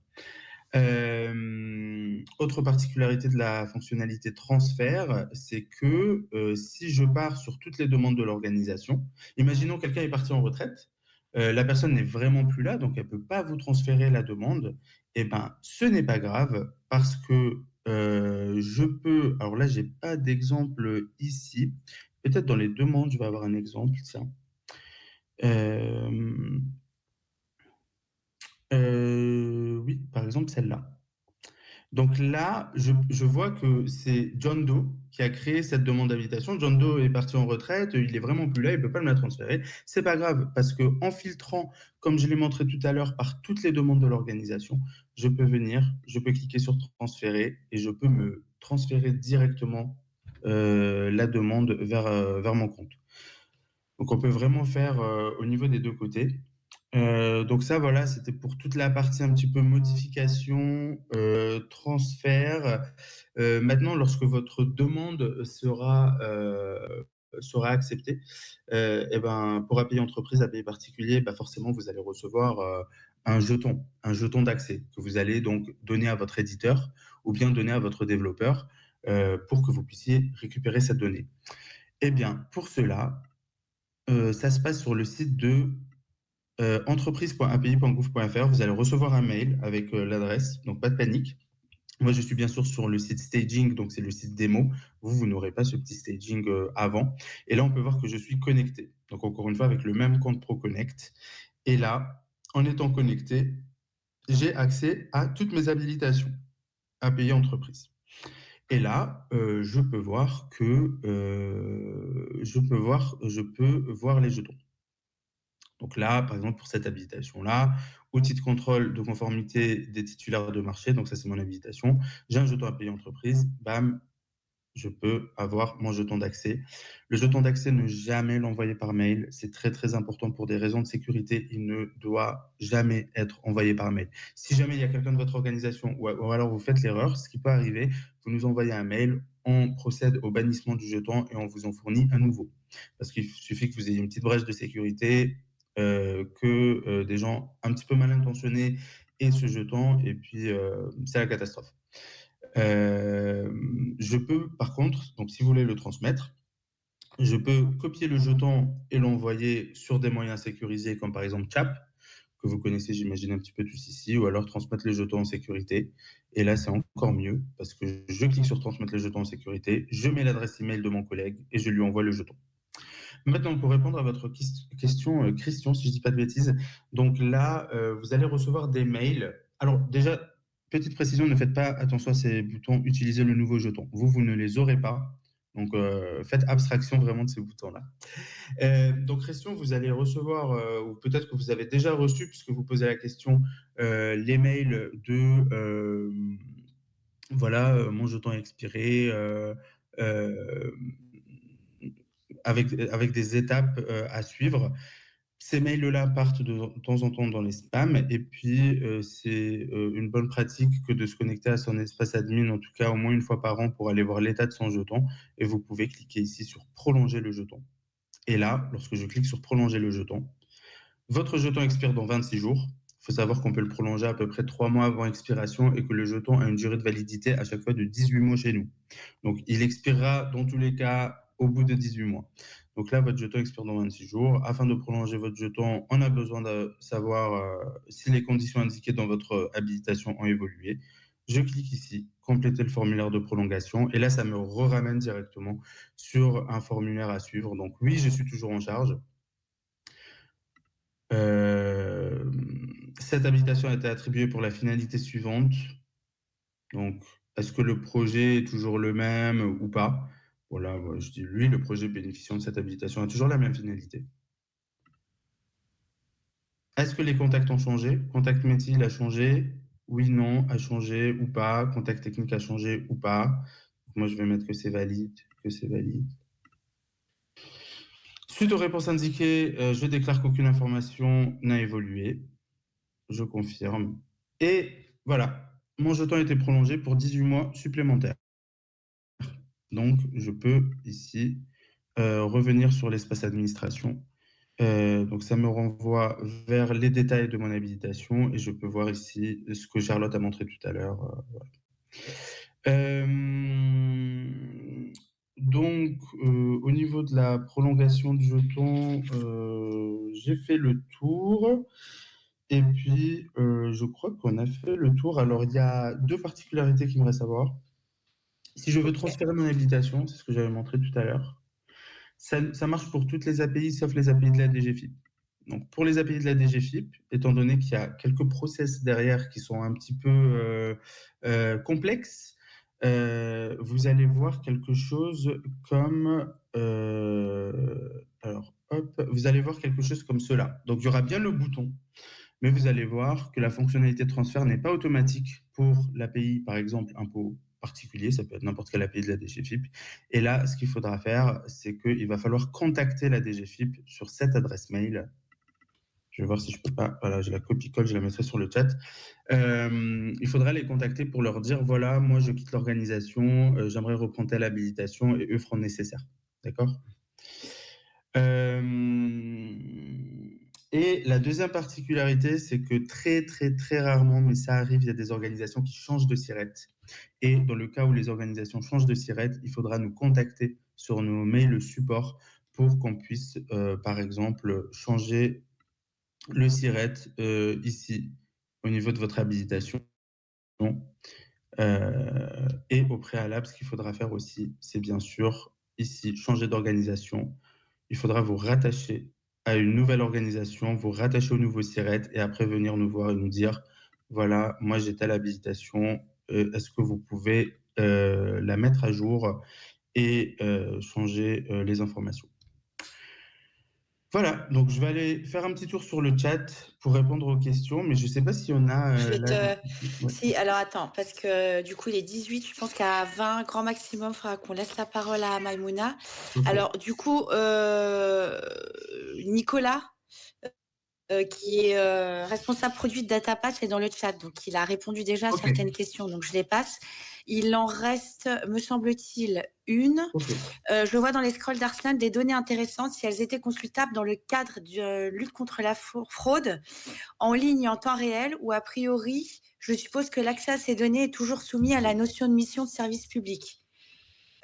Autre particularité de la fonctionnalité transfert, c'est que si je pars sur toutes les demandes de l'organisation, imaginons quelqu'un est parti en retraite, la personne n'est vraiment plus là, donc elle ne peut pas vous transférer la demande, et ce n'est pas grave parce que je peux, alors là, j'ai pas d'exemple ici, peut-être dans les demandes, je vais avoir un exemple, tiens. Oui, par exemple, celle-là. Donc là, je vois que c'est John Doe qui a créé cette demande d'habilitation. John Doe est parti en retraite, il est vraiment plus là, il peut pas me la transférer. C'est pas grave parce que en filtrant, comme je l'ai montré tout à l'heure, par toutes les demandes de l'organisation, je peux cliquer sur transférer et je peux me transférer directement la demande vers mon compte. Donc on peut vraiment faire au niveau des deux côtés. Donc ça, voilà, c'était pour toute la partie un petit peu modification, transfert. Maintenant, lorsque votre demande sera acceptée, pour API entreprise, API particulier, forcément, vous allez recevoir un jeton d'accès que vous allez donc donner à votre éditeur ou bien donner à votre développeur pour que vous puissiez récupérer cette donnée. Eh bien, pour cela, ça se passe sur le site de entreprise.api.gouv.fr. Vous allez recevoir un mail avec l'adresse, donc pas de panique. Moi, je suis bien sûr sur le site staging, donc c'est le site démo. Vous n'aurez pas ce petit staging avant. Et là, on peut voir que je suis connecté. Donc, encore une fois, avec le même compte ProConnect. Et là, en étant connecté, j'ai accès à toutes mes habilitations API entreprise. Et là, je peux voir les jetons. Donc là, par exemple, pour cette habilitation-là, outil de contrôle de conformité des titulaires de marché, donc ça c'est mon habilitation, j'ai un jeton API entreprise, bam, je peux avoir mon jeton d'accès. Le jeton d'accès, ne jamais l'envoyer par mail, c'est très très important pour des raisons de sécurité, il ne doit jamais être envoyé par mail. Si jamais il y a quelqu'un de votre organisation ou alors vous faites l'erreur, ce qui peut arriver, vous nous envoyez un mail, on procède au bannissement du jeton et on vous en fournit un nouveau. Parce qu'il suffit que vous ayez une petite brèche de sécurité, que des gens un petit peu mal intentionnés aient ce jeton, et puis c'est la catastrophe. Je peux, par contre, donc si vous voulez le transmettre, je peux copier le jeton et l'envoyer sur des moyens sécurisés, comme par exemple CHAP, que vous connaissez, j'imagine, un petit peu tous ici, ou alors transmettre les jetons en sécurité. Et là, c'est encore mieux, parce que je clique sur transmettre les jetons en sécurité, je mets l'adresse email de mon collègue et je lui envoie le jeton. Maintenant, pour répondre à votre question, Christian, si je ne dis pas de bêtises, donc là, vous allez recevoir des mails. Alors déjà, petite précision, ne faites pas attention à ces boutons « Utiliser le nouveau jeton ». Vous ne les aurez pas. Donc, faites abstraction vraiment de ces boutons-là. Donc, Christian, vous allez recevoir, ou peut-être que vous avez déjà reçu, puisque vous posez la question, les mails de voilà, mon jeton est expiré, avec des étapes à suivre. Ces mails-là partent de temps en temps dans les spams, et puis c'est une bonne pratique que de se connecter à son espace admin, en tout cas au moins une fois par an, pour aller voir l'état de son jeton. Et vous pouvez cliquer ici sur prolonger le jeton. Et là, lorsque je clique sur prolonger le jeton, votre jeton expire dans 26 jours. Il faut savoir qu'on peut le prolonger à peu près 3 mois avant expiration, et que le jeton a une durée de validité à chaque fois de 18 mois chez nous. Donc, il expirera dans tous les cas au bout de 18 mois. Donc là, votre jeton expire dans 26 jours. Afin de prolonger votre jeton, on a besoin de savoir si les conditions indiquées dans votre habilitation ont évolué. Je clique ici, compléter le formulaire de prolongation, et là, ça me ramène directement sur un formulaire à suivre. Donc oui, je suis toujours en charge. Cette habilitation a été attribuée pour la finalité suivante. Donc, est-ce que le projet est toujours le même ou pas? Voilà, je dis oui, le projet bénéficiant de cette habilitation a toujours la même finalité. Est-ce que les contacts ont changé? Contact métier, il a changé? Oui, non, a changé ou pas? Contact technique a changé ou pas? Donc, moi, je vais mettre que c'est valide, que c'est valide. Suite aux réponses indiquées, je déclare qu'aucune information n'a évolué. Je confirme. Et voilà, mon jeton a été prolongé pour 18 mois supplémentaires. Donc, je peux ici revenir sur l'espace administration. Donc, ça me renvoie vers les détails de mon habilitation, et je peux voir ici ce que Charlotte a montré tout à l'heure. Voilà. Donc, au niveau de la prolongation du jeton, j'ai fait le tour. Et puis, je crois qu'on a fait le tour. Alors, il y a 2 particularités qu'il me reste à voir. Si je veux transférer mon habilitation, c'est ce que j'avais montré tout à l'heure, ça marche pour toutes les API, sauf les API de la DGFiP. Donc, pour les API de la DGFiP, étant donné qu'il y a quelques process derrière qui sont un petit peu complexes, vous allez voir quelque chose comme alors, hop, vous allez voir quelque chose comme cela. Donc, il y aura bien le bouton, mais vous allez voir que la fonctionnalité de transfert n'est pas automatique pour l'API, par exemple, impôt particulier, ça peut être n'importe quelle API de la DGFiP. Et là, ce qu'il faudra faire, c'est qu'il va falloir contacter la DGFiP sur cette adresse mail. Je vais voir si je peux pas. Voilà, je la copie-colle, je la mettrai sur le chat. Il faudra les contacter pour leur dire, voilà, moi je quitte l'organisation, j'aimerais reprendre telle habilitation, et eux feront le nécessaire. D'accord? Et la deuxième particularité, c'est que très, très, très rarement, mais ça arrive, il y a des organisations qui changent de SIRET. Et dans le cas où les organisations changent de SIRET, il faudra nous contacter sur nos mails support pour qu'on puisse, par exemple, changer le SIRET ici, au niveau de votre habilitation. Et au préalable, ce qu'il faudra faire aussi, c'est bien sûr, ici, changer d'organisation. Il faudra vous rattacher à une nouvelle organisation, vous rattacher au nouveau SIRET, et après venir nous voir et nous dire, voilà, moi j'ai telle habilitation, est-ce que vous pouvez la mettre à jour et changer les informations. Voilà, donc je vais aller faire un petit tour sur le chat pour répondre aux questions, mais je ne sais pas si on a Je vais là... Ouais. Si, alors attends, parce que du coup, il est 18, je pense qu'à 20 grand maximum, il faudra qu'on laisse la parole à Maïmouna. Okay. Alors, du coup, Nicolas, qui est responsable produit de DataPass, est dans le chat. Donc, il a répondu déjà à Ok, certaines questions. Donc, je les passe. Il en reste, me semble-t-il, une. ok. Je vois dans les scrolls d'Arslan des données intéressantes si elles étaient consultables dans le cadre de lutte contre la fraude en ligne en temps réel ou a priori, je suppose que l'accès à ces données est toujours soumis à la notion de mission de service public.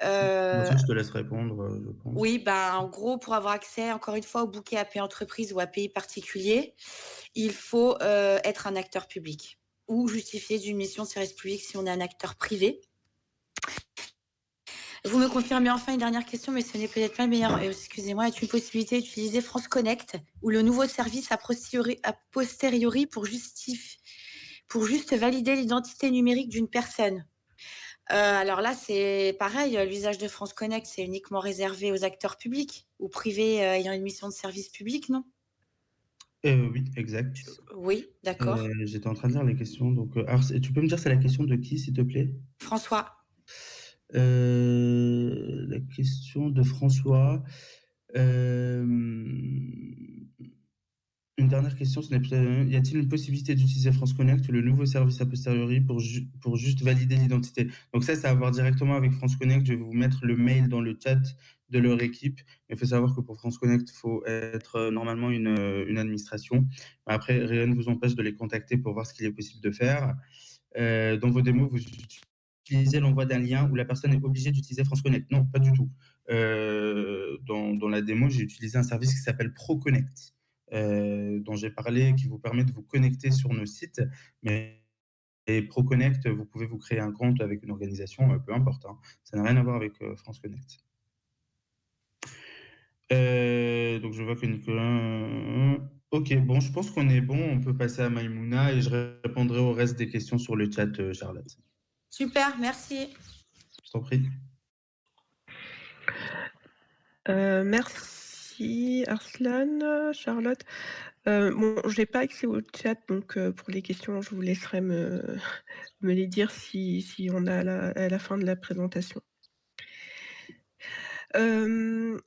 Bon, ça, je te laisse répondre, je pense. Oui, bah, en gros, pour avoir accès, encore une fois, au bouquet API entreprise ou API particulier, il faut être un acteur public ou justifier d'une mission de service public si on est un acteur privé. Vous me confirmez enfin une dernière question, mais ce n'est peut-être pas le meilleur. Excusez-moi, est-ce une possibilité d'utiliser France Connect ou le nouveau service a posteriori pour juste valider l'identité numérique d'une personne? Alors là, c'est pareil, l'usage de France Connect, c'est uniquement réservé aux acteurs publics ou privés ayant une mission de service public, non? Oui, exact. Oui, d'accord. J'étais en train de lire les questions. Donc, alors, tu peux me dire, c'est la question de qui, s'il te plaît? François. La question de François. Euh, Une dernière question, y a-t-il une possibilité d'utiliser France Connect, le nouveau service a posteriori, pour juste valider l'identité? Donc ça, c'est à voir directement avec France Connect. Je vais vous mettre le mail dans le chat de leur équipe. Il faut savoir que pour France Connect, il faut être normalement une administration. Après, rien ne vous empêche de les contacter pour voir ce qu'il est possible de faire. Dans vos démos, vous utilisez l'envoi d'un lien où la personne est obligée d'utiliser France Connect. Non, pas du tout. Dans la démo, j'ai utilisé un service qui s'appelle ProConnect, dont j'ai parlé, qui vous permet de vous connecter sur nos sites. Mais et ProConnect, vous pouvez vous créer un compte avec une organisation, peu importe, hein. Ça n'a rien à voir avec France Connect. Donc je vois que Nicolas. Ok, bon, je pense qu'on est bon. On peut passer à Maïmouna et je répondrai au reste des questions sur le chat, Charlotte. Super, merci. Je t'en prie. Merci Arslan, Charlotte. Bon, j'ai pas accès au chat, donc pour les questions, je vous laisserai me les dire si on a à la fin de la présentation.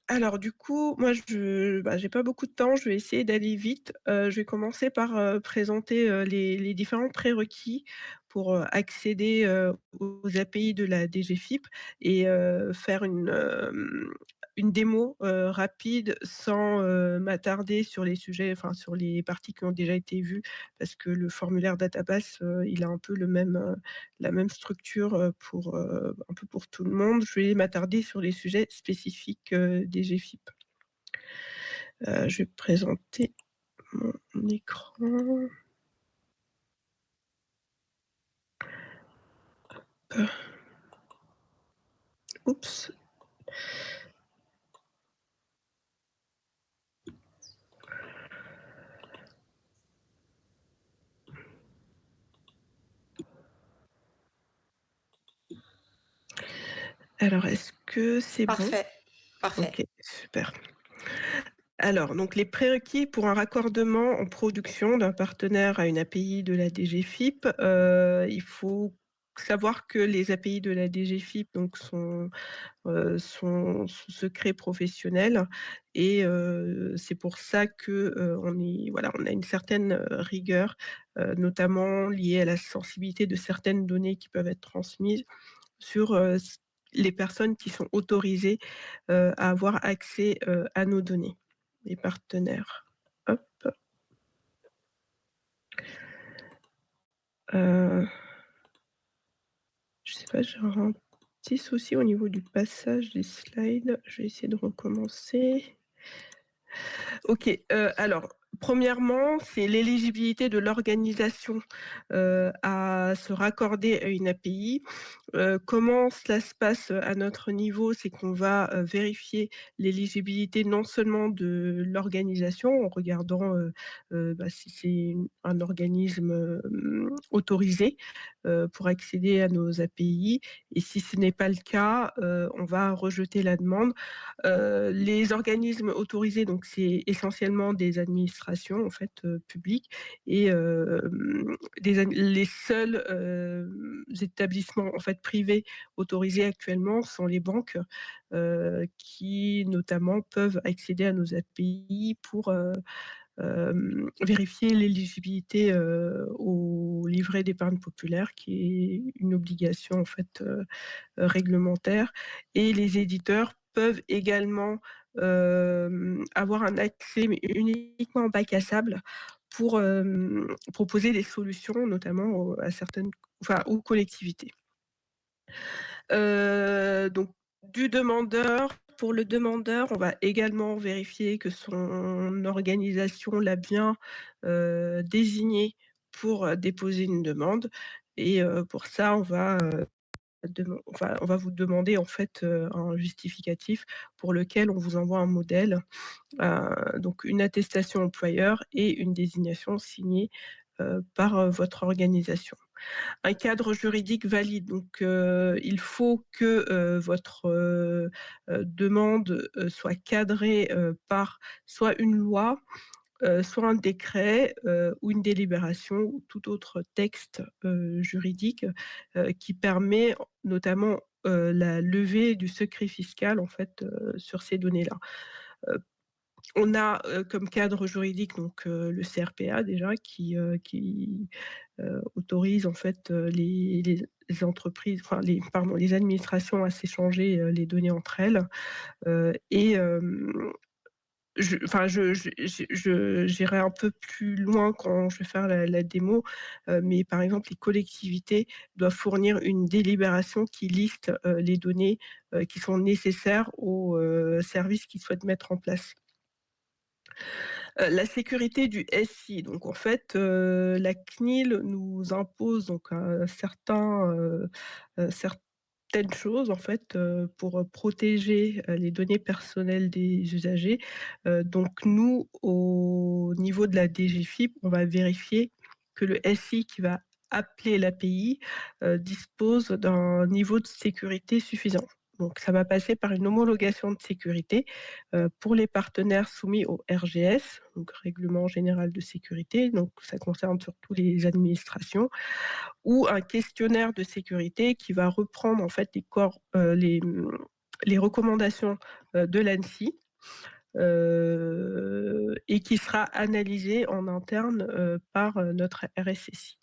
Alors du coup, moi j'ai pas beaucoup de temps, je vais essayer d'aller vite. Je vais commencer par présenter les différents prérequis pour accéder aux API de la DGFiP et faire une démo rapide sans m'attarder sur les sujets, enfin sur les parties qui ont déjà été vues, parce que le formulaire DataPass, il a un peu la même structure pour un peu pour tout le monde. Je vais m'attarder sur les sujets spécifiques des GFIP. Je vais présenter mon écran. Hop. Oups. Alors, est-ce que c'est bon? Parfait. Parfait. OK, super. Alors, donc les prérequis pour un raccordement en production d'un partenaire à une API de la DGFiP, il faut savoir que les API de la DGFiP donc sont sous secret professionnel et c'est pour ça que, on a une certaine rigueur, notamment liée à la sensibilité de certaines données qui peuvent être transmises sur, les personnes qui sont autorisées, à avoir accès, à nos données, les partenaires. Hop. Je sais pas, j'ai un petit souci au niveau du passage des slides. Je vais essayer de recommencer. OK, alors, premièrement, c'est l'éligibilité de l'organisation, à se raccorder à une API. Comment cela se passe à notre niveau? C'est qu'on va, vérifier l'éligibilité non seulement de l'organisation en regardant, si c'est un organisme, autorisé, pour accéder à nos API et si ce n'est pas le cas, on va rejeter la demande. Les organismes autorisés, donc c'est essentiellement des administrations en fait, publiques et les seuls, établissements en fait privés autorisés actuellement sont les banques, qui notamment peuvent accéder à nos API pour, vérifier l'éligibilité, au livret d'épargne populaire qui est une obligation en fait, réglementaire et les éditeurs peuvent également, avoir un accès, mais uniquement en bac à sable pour, proposer des solutions notamment à certaines enfin aux collectivités. Donc du demandeur pour le demandeur, on va également vérifier que son organisation l'a bien, désigné pour, déposer une demande et pour ça, on va vous demander en fait, un justificatif pour lequel on vous envoie un modèle, donc une attestation employeur et une désignation signée, par, votre organisation. Un cadre juridique valide, donc il faut que, votre, demande, soit cadrée, par soit une loi, soit un décret, ou une délibération ou tout autre texte, juridique, qui permet notamment, la levée du secret fiscal en fait, sur ces données-là. Heu, on a, comme cadre juridique donc le CRPA déjà qui autorise en fait, les entreprises, enfin les administrations à s'échanger, les données entre elles, et j'irai un peu plus loin quand je vais faire la démo, mais par exemple, les collectivités doivent fournir une délibération qui liste, les données, qui sont nécessaires aux, services qu'ils souhaitent mettre en place. La sécurité du SI, donc en fait, la CNIL nous impose donc un certain, certaines choses en fait, pour, protéger, les données personnelles des usagers. Donc nous, au niveau de la DGFiP, on va vérifier que le SI qui va appeler l'API, dispose d'un niveau de sécurité suffisant. Donc ça va passer par une homologation de sécurité, pour les partenaires soumis au RGS, donc Règlement général de sécurité, donc ça concerne surtout les administrations, ou un questionnaire de sécurité qui va reprendre en fait les recommandations, de l'ANSSI, et qui sera analysé en interne, par, notre RSSI.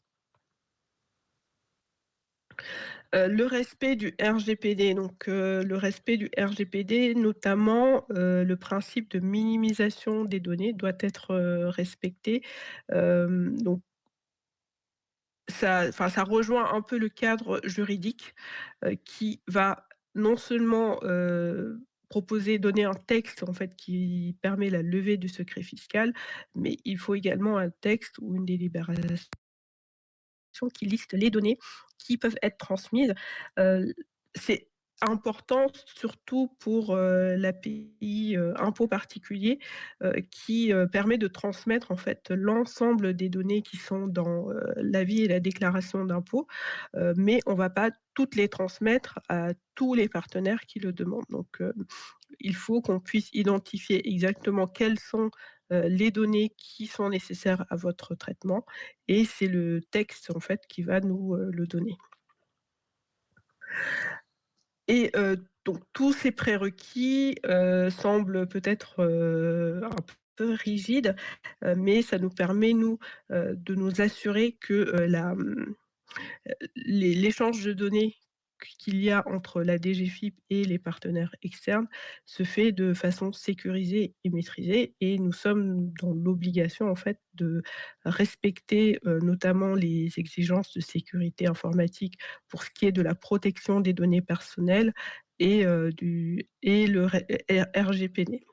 Le respect du RGPD, donc le respect du RGPD, notamment, le principe de minimisation des données doit être, respecté. Donc ça rejoint un peu le cadre juridique, qui va non seulement, donner un texte en fait qui permet la levée du secret fiscal, mais il faut également un texte ou une délibération qui liste les données qui peuvent être transmises. C'est important surtout pour, l'API, impôt particulier, qui, permet de transmettre en fait l'ensemble des données qui sont dans, l'avis et la déclaration d'impôt, mais on ne va pas toutes les transmettre à tous les partenaires qui le demandent. Donc, il faut qu'on puisse identifier exactement quelles sont, les données qui sont nécessaires à votre traitement et c'est le texte, en fait, qui va nous, le donner et donc tous ces prérequis, semblent peut-être, un peu rigides, mais ça nous permet, nous, de nous assurer que, l'échange de données qu'il y a entre la DGFiP et les partenaires externes se fait de façon sécurisée et maîtrisée et nous sommes dans l'obligation en fait de respecter, notamment les exigences de sécurité informatique pour ce qui est de la protection des données personnelles et le RGPD.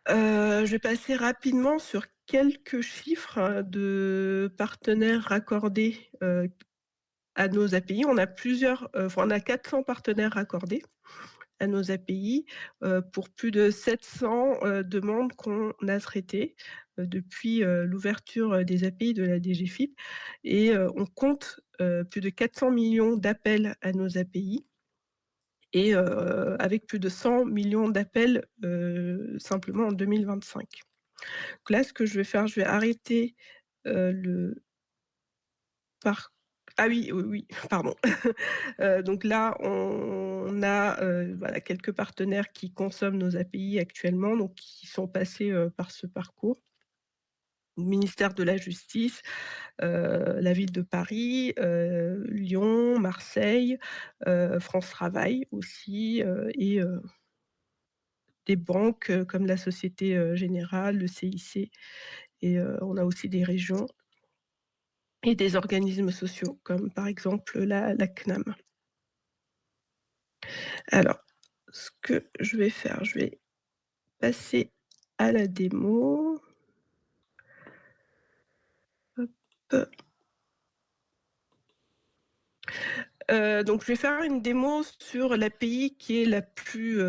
Je vais passer rapidement sur quelques chiffres, de partenaires raccordés, à nos API. On a on a 400 partenaires raccordés à nos API, pour plus de 700, demandes qu'on a traitées, depuis, l'ouverture, des API de la DGFiP et on compte, plus de 400 millions d'appels à nos API et avec plus de 100 millions d'appels, simplement en 2025. Donc là, ce que je vais faire, je vais arrêter, le par Ah oui, oui, oui, pardon. Donc là, on a, voilà, quelques partenaires qui consomment nos API actuellement, donc qui sont passés, par ce parcours. Le ministère de la Justice, la Ville de Paris, Lyon, Marseille, France Travail aussi, et des banques, comme la Société, Générale, le CIC, et on a aussi des régions et des organismes sociaux comme par exemple la CNAM. Alors, ce que je vais faire, je vais passer à la démo. Hop. Donc je vais faire une démo sur l'API qui est la plus,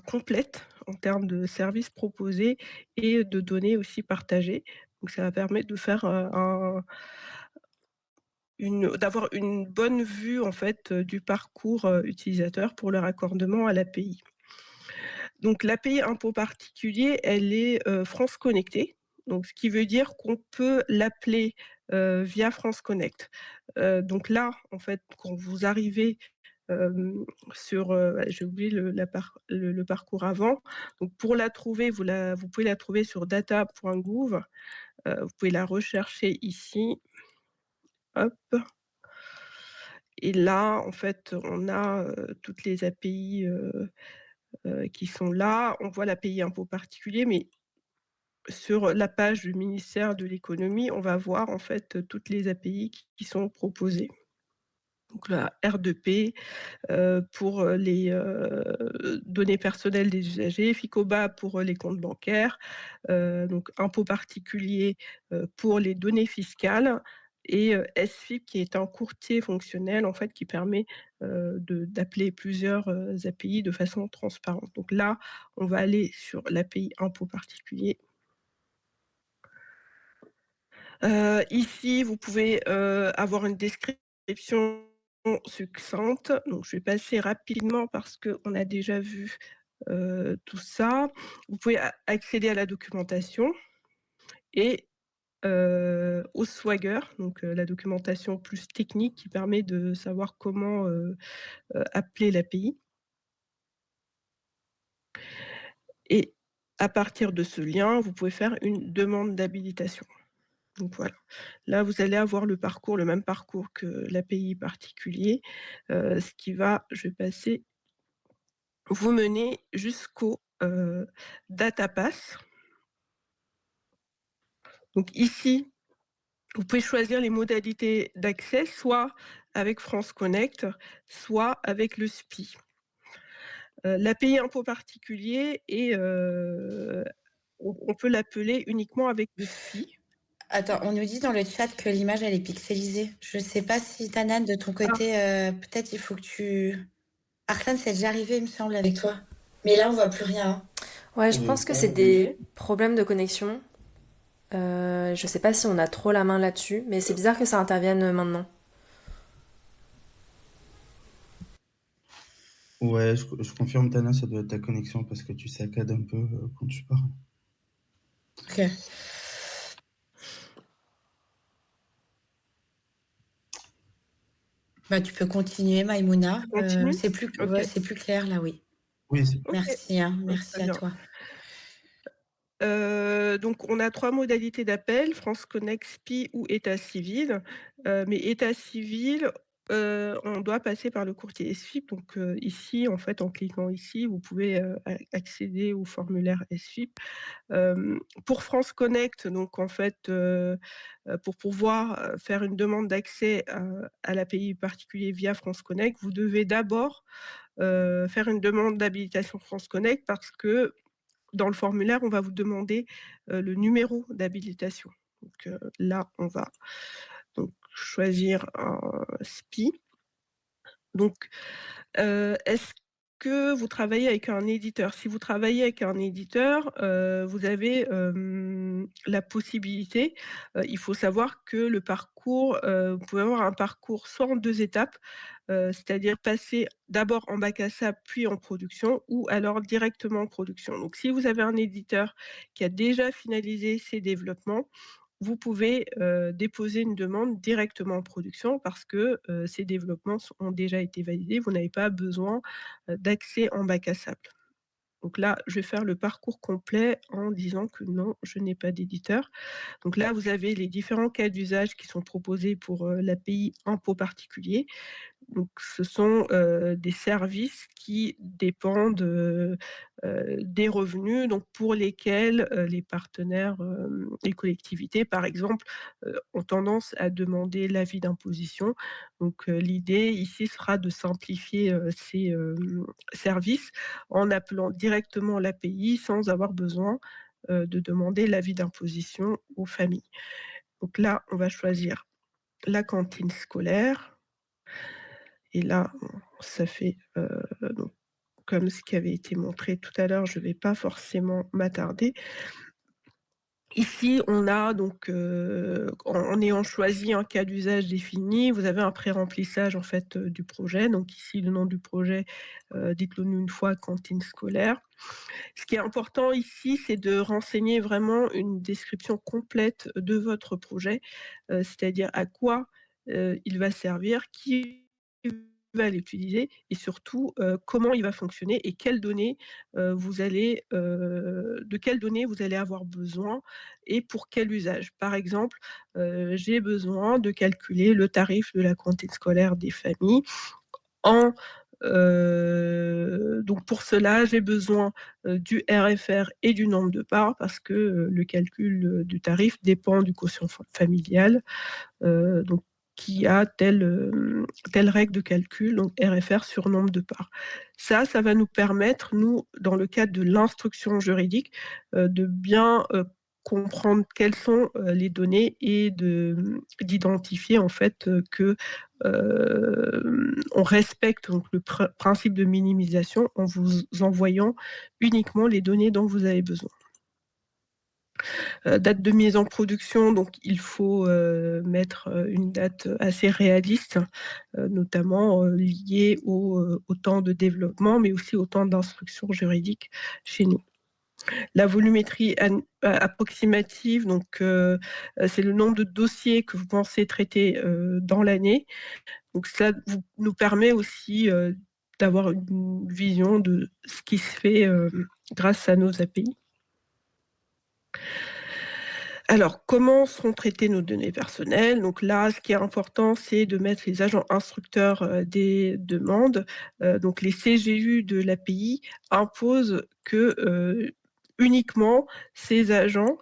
complète en termes de services proposés et de données aussi partagées. Donc ça va permettre de faire, d'avoir une bonne vue en fait, du parcours, utilisateur pour le raccordement à l'API. Donc l'API impôt particulier, elle est, France Connectée, donc ce qui veut dire qu'on peut l'appeler, via France Connect. Donc là, en fait, quand vous arrivez, sur, j'ai oublié le parcours avant. Donc pour la trouver, vous pouvez la trouver sur data.gouv, vous pouvez la rechercher ici, hop, et là, en fait, on a, toutes les API, qui sont là. On voit l'API impôt particulier, mais sur la page du ministère de l'économie, on va voir en fait toutes les API qui sont proposées. Donc la R2P, pour, les, données personnelles des usagers, Ficoba pour, les comptes bancaires, donc impôt particulier, pour les données fiscales, et SFIP qui est un courtier fonctionnel en fait qui permet, d'appeler plusieurs, API de façon transparente. Donc là, on va aller sur l'API impôt particulier. Ici, vous pouvez, avoir une description succincte. Donc je vais passer rapidement parce qu'on a déjà vu, tout ça. Vous pouvez accéder à la documentation et au Swagger, donc la documentation plus technique qui permet de savoir comment, appeler l'API, et à partir de ce lien, vous pouvez faire une demande d'habilitation. Donc voilà. Là, vous allez avoir le même parcours que l'API particulier, ce qui va, je vais passer, vous mener jusqu'au, DataPass. Donc ici, vous pouvez choisir les modalités d'accès, soit avec France Connect, soit avec le SPI. L'API impôt particulier, et on peut l'appeler uniquement avec le SPI. Attends, on nous dit dans le chat que l'image, elle est pixelisée. Je sais pas si Tanan, de ton Ah. côté, peut-être il faut que tu... Arsène, c'est déjà arrivé, il me semble, avec toi. Mais là, on voit plus rien, hein. Ouais, je pense que c'est des problèmes de connexion. Je sais pas si on a trop la main là-dessus, mais c'est bizarre que ça intervienne maintenant. Ouais, je confirme, Tana, ça doit être ta connexion parce que tu saccades un peu quand tu parles. Ok. Bah, tu peux continuer, Maïmouna. Continue? C'est plus, OK. ouais, c'est plus clair là, oui. Oui, OK. Merci, hein, Très merci à bien. toi. Donc on a 3 modalités d'appel: France Connect, SPI ou état civil. Mais état civil, on doit passer par le courtier SFIP. Donc ici, en fait, en cliquant ici, vous pouvez, accéder au formulaire SFIP. Pour France Connect, donc en fait, pour pouvoir, faire une demande d'accès, à l'API particulier via France Connect, vous devez d'abord, faire une demande d'habilitation France Connect, parce que dans le formulaire, on va vous demander, le numéro d'habilitation. Donc là, on va donc choisir un SPI. Donc, est-ce que vous travaillez avec un éditeur? Si vous travaillez avec un éditeur, vous avez, la possibilité, il faut savoir que le parcours, vous pouvez avoir un parcours soit en 2 étapes, c'est-à-dire passer d'abord en bac à sable, puis en production, ou alors directement en production. Donc si vous avez un éditeur qui a déjà finalisé ses développements, vous pouvez, déposer une demande directement en production parce que, ces développements ont déjà été validés. Vous n'avez pas besoin, d'accès en bac à sable. Donc là, je vais faire le parcours complet en disant que non, je n'ai pas d'éditeur. Donc là, vous avez les différents cas d'usage qui sont proposés pour, l'API impôt particulier. Donc ce sont, des services qui dépendent, des revenus, donc pour lesquels, les partenaires, les collectivités, par exemple, ont tendance à demander l'avis d'imposition. Donc, l'idée ici sera de simplifier, ces, services en appelant directement l'API sans avoir besoin, de demander l'avis d'imposition aux familles. Donc là, on va choisir la cantine scolaire. Et là, ça fait, donc comme ce qui avait été montré tout à l'heure, je ne vais pas forcément m'attarder. Ici, on a donc, en ayant choisi un cas d'usage défini, vous avez un pré-remplissage en fait, du projet. Donc ici, le nom du projet, dites-le nous une fois, cantine scolaire. Ce qui est important ici, c'est de renseigner vraiment une description complète de votre projet, c'est-à-dire à quoi, il va servir, qui va l'utiliser et surtout, comment il va fonctionner et quelles données, de quelles données vous allez avoir besoin et pour quel usage. Par exemple, j'ai besoin de calculer le tarif de la cantine scolaire des familles en donc pour cela, j'ai besoin, du RFR et du nombre de parts parce que, le calcul, du tarif dépend du quotient familial, donc qui a telle règle de calcul, donc RFR sur nombre de parts. Ça va nous permettre, nous, dans le cadre de l'instruction juridique, de bien, comprendre quelles sont, les données et d'identifier en fait, que, on respecte donc le principe de minimisation en vous envoyant uniquement les données dont vous avez besoin. Date de mise en production, donc il faut, mettre, une date assez réaliste, notamment, liée au temps de développement, mais aussi au temps d'instruction juridique chez nous. La volumétrie approximative, donc, c'est le nombre de dossiers que vous pensez traiter, dans l'année. Donc ça nous permet aussi, d'avoir une vision de ce qui se fait, grâce à nos API. Alors, comment seront traitées nos données personnelles? Donc là, ce qui est important, c'est de mettre les agents instructeurs, des demandes. Donc les CGU de l'API imposent que, uniquement ces agents,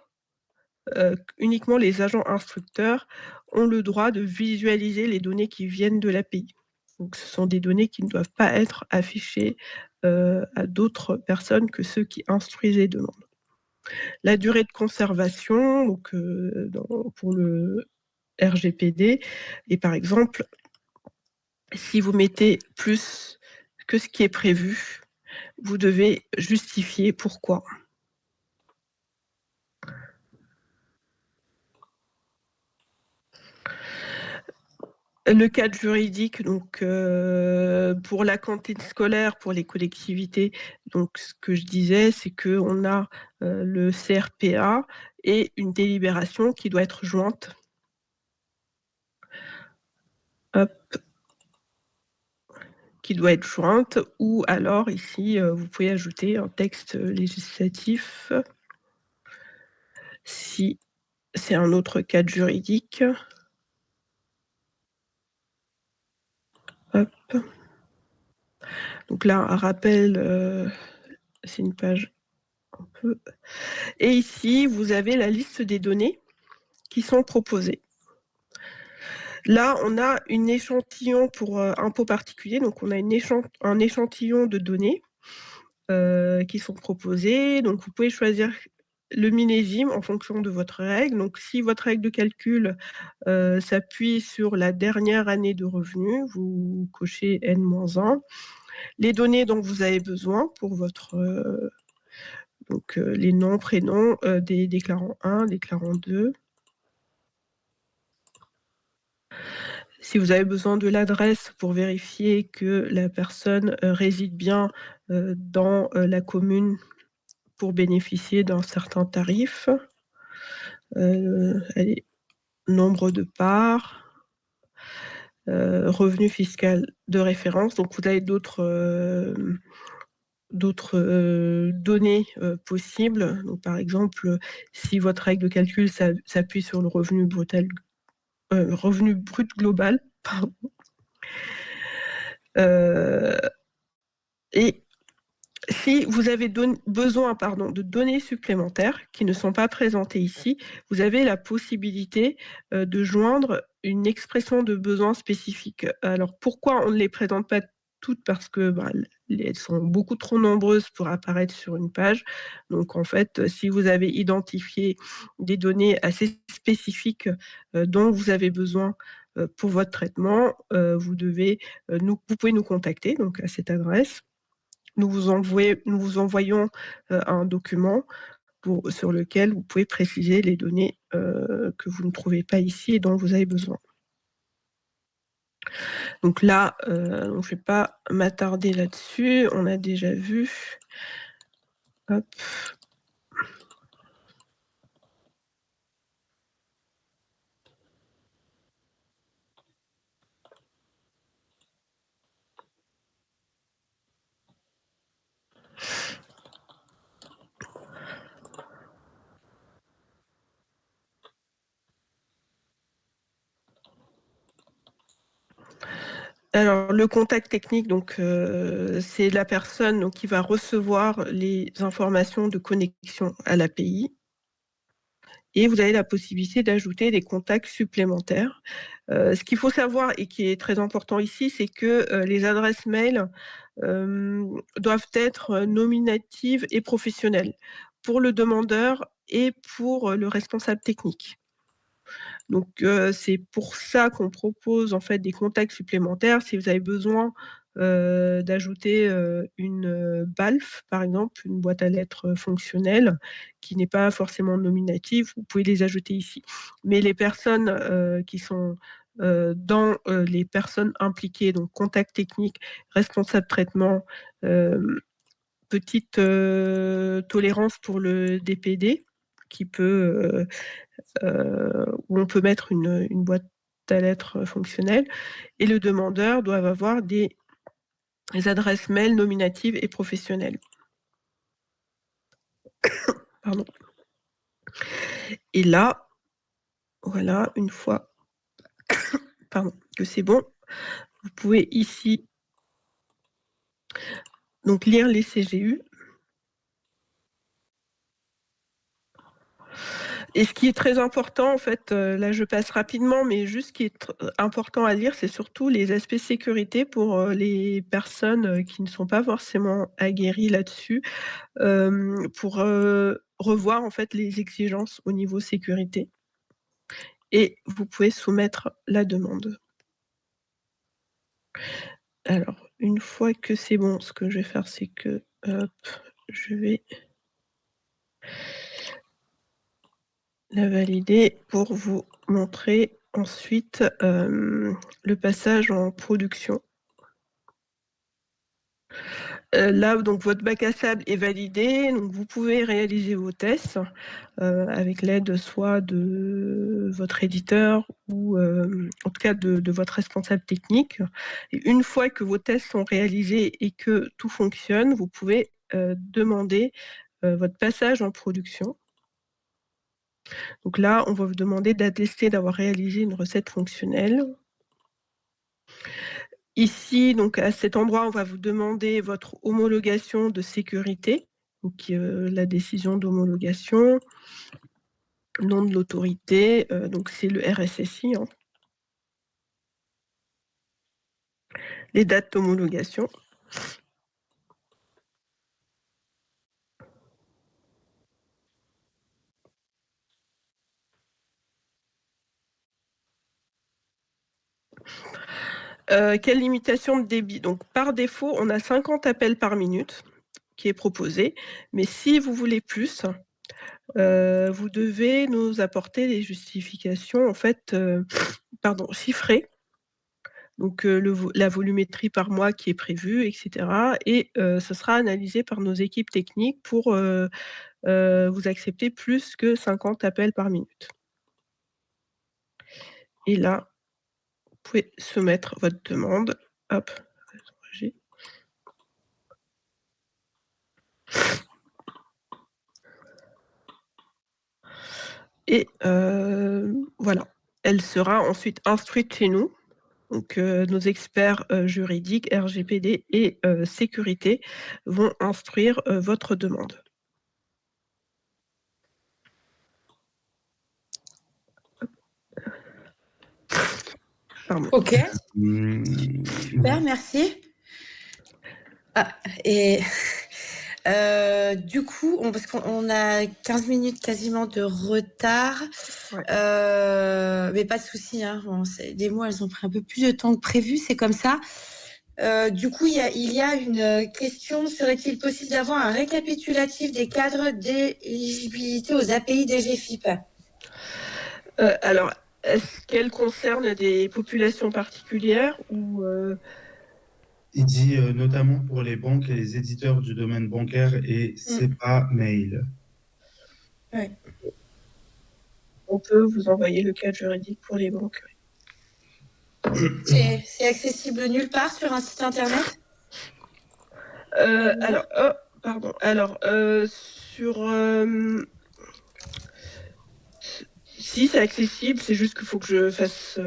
uniquement les agents instructeurs ont le droit de visualiser les données qui viennent de l'API. Donc ce sont des données qui ne doivent pas être affichées, à d'autres personnes que ceux qui instruisent les demandes. La durée de conservation, donc, pour le RGPD et par exemple, si vous mettez plus que ce qui est prévu, vous devez justifier pourquoi. Le cadre juridique, donc, pour la cantine scolaire, pour les collectivités, donc ce que je disais, c'est qu'on a, le CRPA et une délibération qui doit être jointe. Hop. Qui doit être jointe ou alors ici, vous pouvez ajouter un texte, législatif. Si c'est un autre cadre juridique. Hop. Donc là, un rappel, c'est une page un peu et ici, vous avez la liste des données qui sont proposées. Là, on a une échantillon pour, impôt particulier, donc on a un échantillon de données, qui sont proposées. Donc vous pouvez choisir le millésime en fonction de votre règle. Donc si votre règle de calcul, s'appuie sur la dernière année de revenus, vous cochez N-1. Les données dont vous avez besoin pour votre, donc, les noms, prénoms, des déclarants 1, déclarant 2. Si vous avez besoin de l'adresse pour vérifier que la personne, réside bien, dans, la commune pour bénéficier d'un certain tarif. Allez, nombre de parts, revenu fiscal de référence. Donc vous avez d'autres données possibles. Donc par exemple, si votre règle de calcul s'appuie sur le revenu brut global, pardon. Et si vous avez besoin de données supplémentaires qui ne sont pas présentées ici, vous avez la possibilité de joindre une expression de besoin spécifique. Alors pourquoi on ne les présente pas toutes? Parce que elles sont beaucoup trop nombreuses pour apparaître sur une page. Donc en fait, si vous avez identifié des données assez spécifiques dont vous avez besoin pour votre traitement, vous pouvez nous contacter donc à cette adresse. Nous vous envoyons un document sur lequel vous pouvez préciser les données que vous ne trouvez pas ici et dont vous avez besoin. Donc là, je ne vais pas m'attarder là-dessus, on a déjà vu. Hop. Alors le contact technique, donc c'est la personne donc, qui va recevoir les informations de connexion à l'API. Et vous avez la possibilité d'ajouter des contacts supplémentaires. Ce qu'il faut savoir et qui est très important ici, c'est que les adresses mail doivent être nominatives et professionnelles pour le demandeur et pour le responsable technique. Donc c'est pour ça qu'on propose en fait des contacts supplémentaires. Si vous avez besoin d'ajouter une BALF, par exemple, une boîte à lettres fonctionnelle, qui n'est pas forcément nominative, vous pouvez les ajouter ici. Mais les personnes qui sont dans les personnes impliquées, donc contact technique, responsable traitement, petite tolérance pour le DPD, qui peut où on peut mettre une boîte à lettres fonctionnelle, et le demandeur doit avoir des adresses mail nominatives et professionnelles. Pardon. Et là, voilà, une fois que c'est bon, vous pouvez ici donc lire les CGU. Et ce qui est très important, en fait, là je passe rapidement, mais juste ce qui est important à lire, c'est surtout les aspects sécurité pour les personnes qui ne sont pas forcément aguerries là-dessus, pour revoir en fait les exigences au niveau sécurité. Et vous pouvez soumettre la demande. Alors, une fois que c'est bon, ce que je vais faire, c'est que, hop, je vais la valider pour vous montrer ensuite le passage en production. Là, donc votre bac à sable est validé, donc vous pouvez réaliser vos tests avec l'aide soit de votre éditeur ou en tout cas de votre responsable technique. Et une fois que vos tests sont réalisés et que tout fonctionne, vous pouvez demander votre passage en production. Donc là, on va vous demander d'attester d'avoir réalisé une recette fonctionnelle. Ici, donc à cet endroit, on va vous demander votre homologation de sécurité, donc la décision d'homologation, nom de l'autorité, donc c'est le RSSI. Hein. Les dates d'homologation. Quelle limitation de débit? Donc par défaut, on a 50 appels par minute qui est proposé, mais si vous voulez plus, vous devez nous apporter les justifications en fait, chiffrées. Donc la volumétrie par mois qui est prévue et cetera et ce sera analysé par nos équipes techniques pour vous acceptez plus que 50 appels par minute. Et là, vous pouvez soumettre votre demande. Hop, j'ai et voilà. Elle sera ensuite instruite chez nous. Donc nos experts, juridiques, RGPD et sécurité vont instruire, votre demande. Pardon. OK, Mmh, super, merci. Ah et du coup, parce qu'on a 15 minutes quasiment de retard, Ouais. mais pas de souci, hein, bon, les mots, elles ont pris un peu plus de temps que prévu, c'est comme ça. Du coup, il y a une question: serait-il possible d'avoir un récapitulatif des cadres d'éligibilité aux API DGFiP? Alors, est-ce qu'elle concerne des populations particulières ou il dit notamment pour les banques et les éditeurs du domaine bancaire et SEPA Mail. Ouais. on peut vous envoyer le cadre juridique pour les banques? C'est accessible nulle part sur un site internet? Alors, oh, pardon. Alors, sur, si c'est accessible, c'est juste qu'il faut que je fasse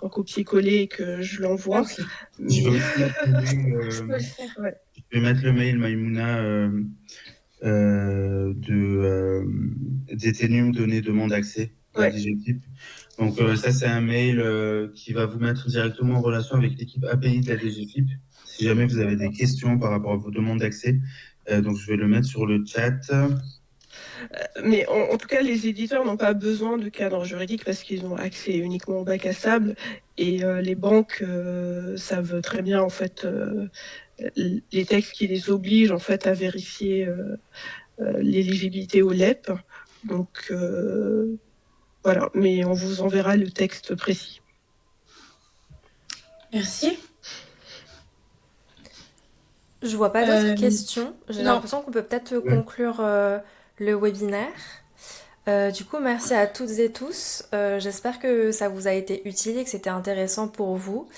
un copier-coller et que je l'envoie. Ok, Je vais aussi mettre le mail, je peux le faire. Ouais. je vais mettre le mail Maïmouna d'Ethereum données demande d'accès à Ouais. DGFiP. Donc ça c'est un mail qui va vous mettre directement en relation avec l'équipe API de la DGFiP si jamais vous avez des questions par rapport à vos demandes d'accès. Donc je vais le mettre sur le chat. Mais en tout cas, les éditeurs n'ont pas besoin de cadre juridique parce qu'ils ont accès uniquement au bac à sable et les banques savent très bien en fait les textes qui les obligent en fait à vérifier l'éligibilité au LEP. Donc voilà, mais on vous enverra le texte précis. Merci. Je vois pas d'autres Euh, questions. J'ai non. l'impression qu'on peut peut-être conclure le webinaire. Du coup, merci à toutes et tous. J'espère que ça vous a été utile et que c'était intéressant pour vous.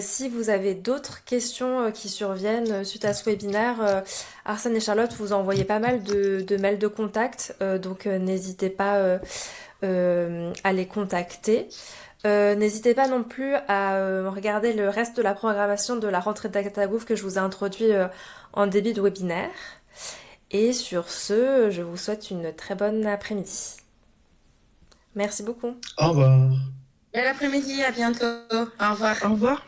Si vous avez d'autres questions qui surviennent suite à ce webinaire, Arsène et Charlotte vous envoyez pas mal de mails de contact, donc n'hésitez pas à les contacter. N'hésitez pas non plus à regarder le reste de la programmation de la rentrée de DataGouv que je vous ai introduit en début de webinaire. Et sur ce, je vous souhaite une très bonne après-midi. Merci beaucoup. Au revoir. Bel après-midi, à bientôt. Au revoir. Au revoir.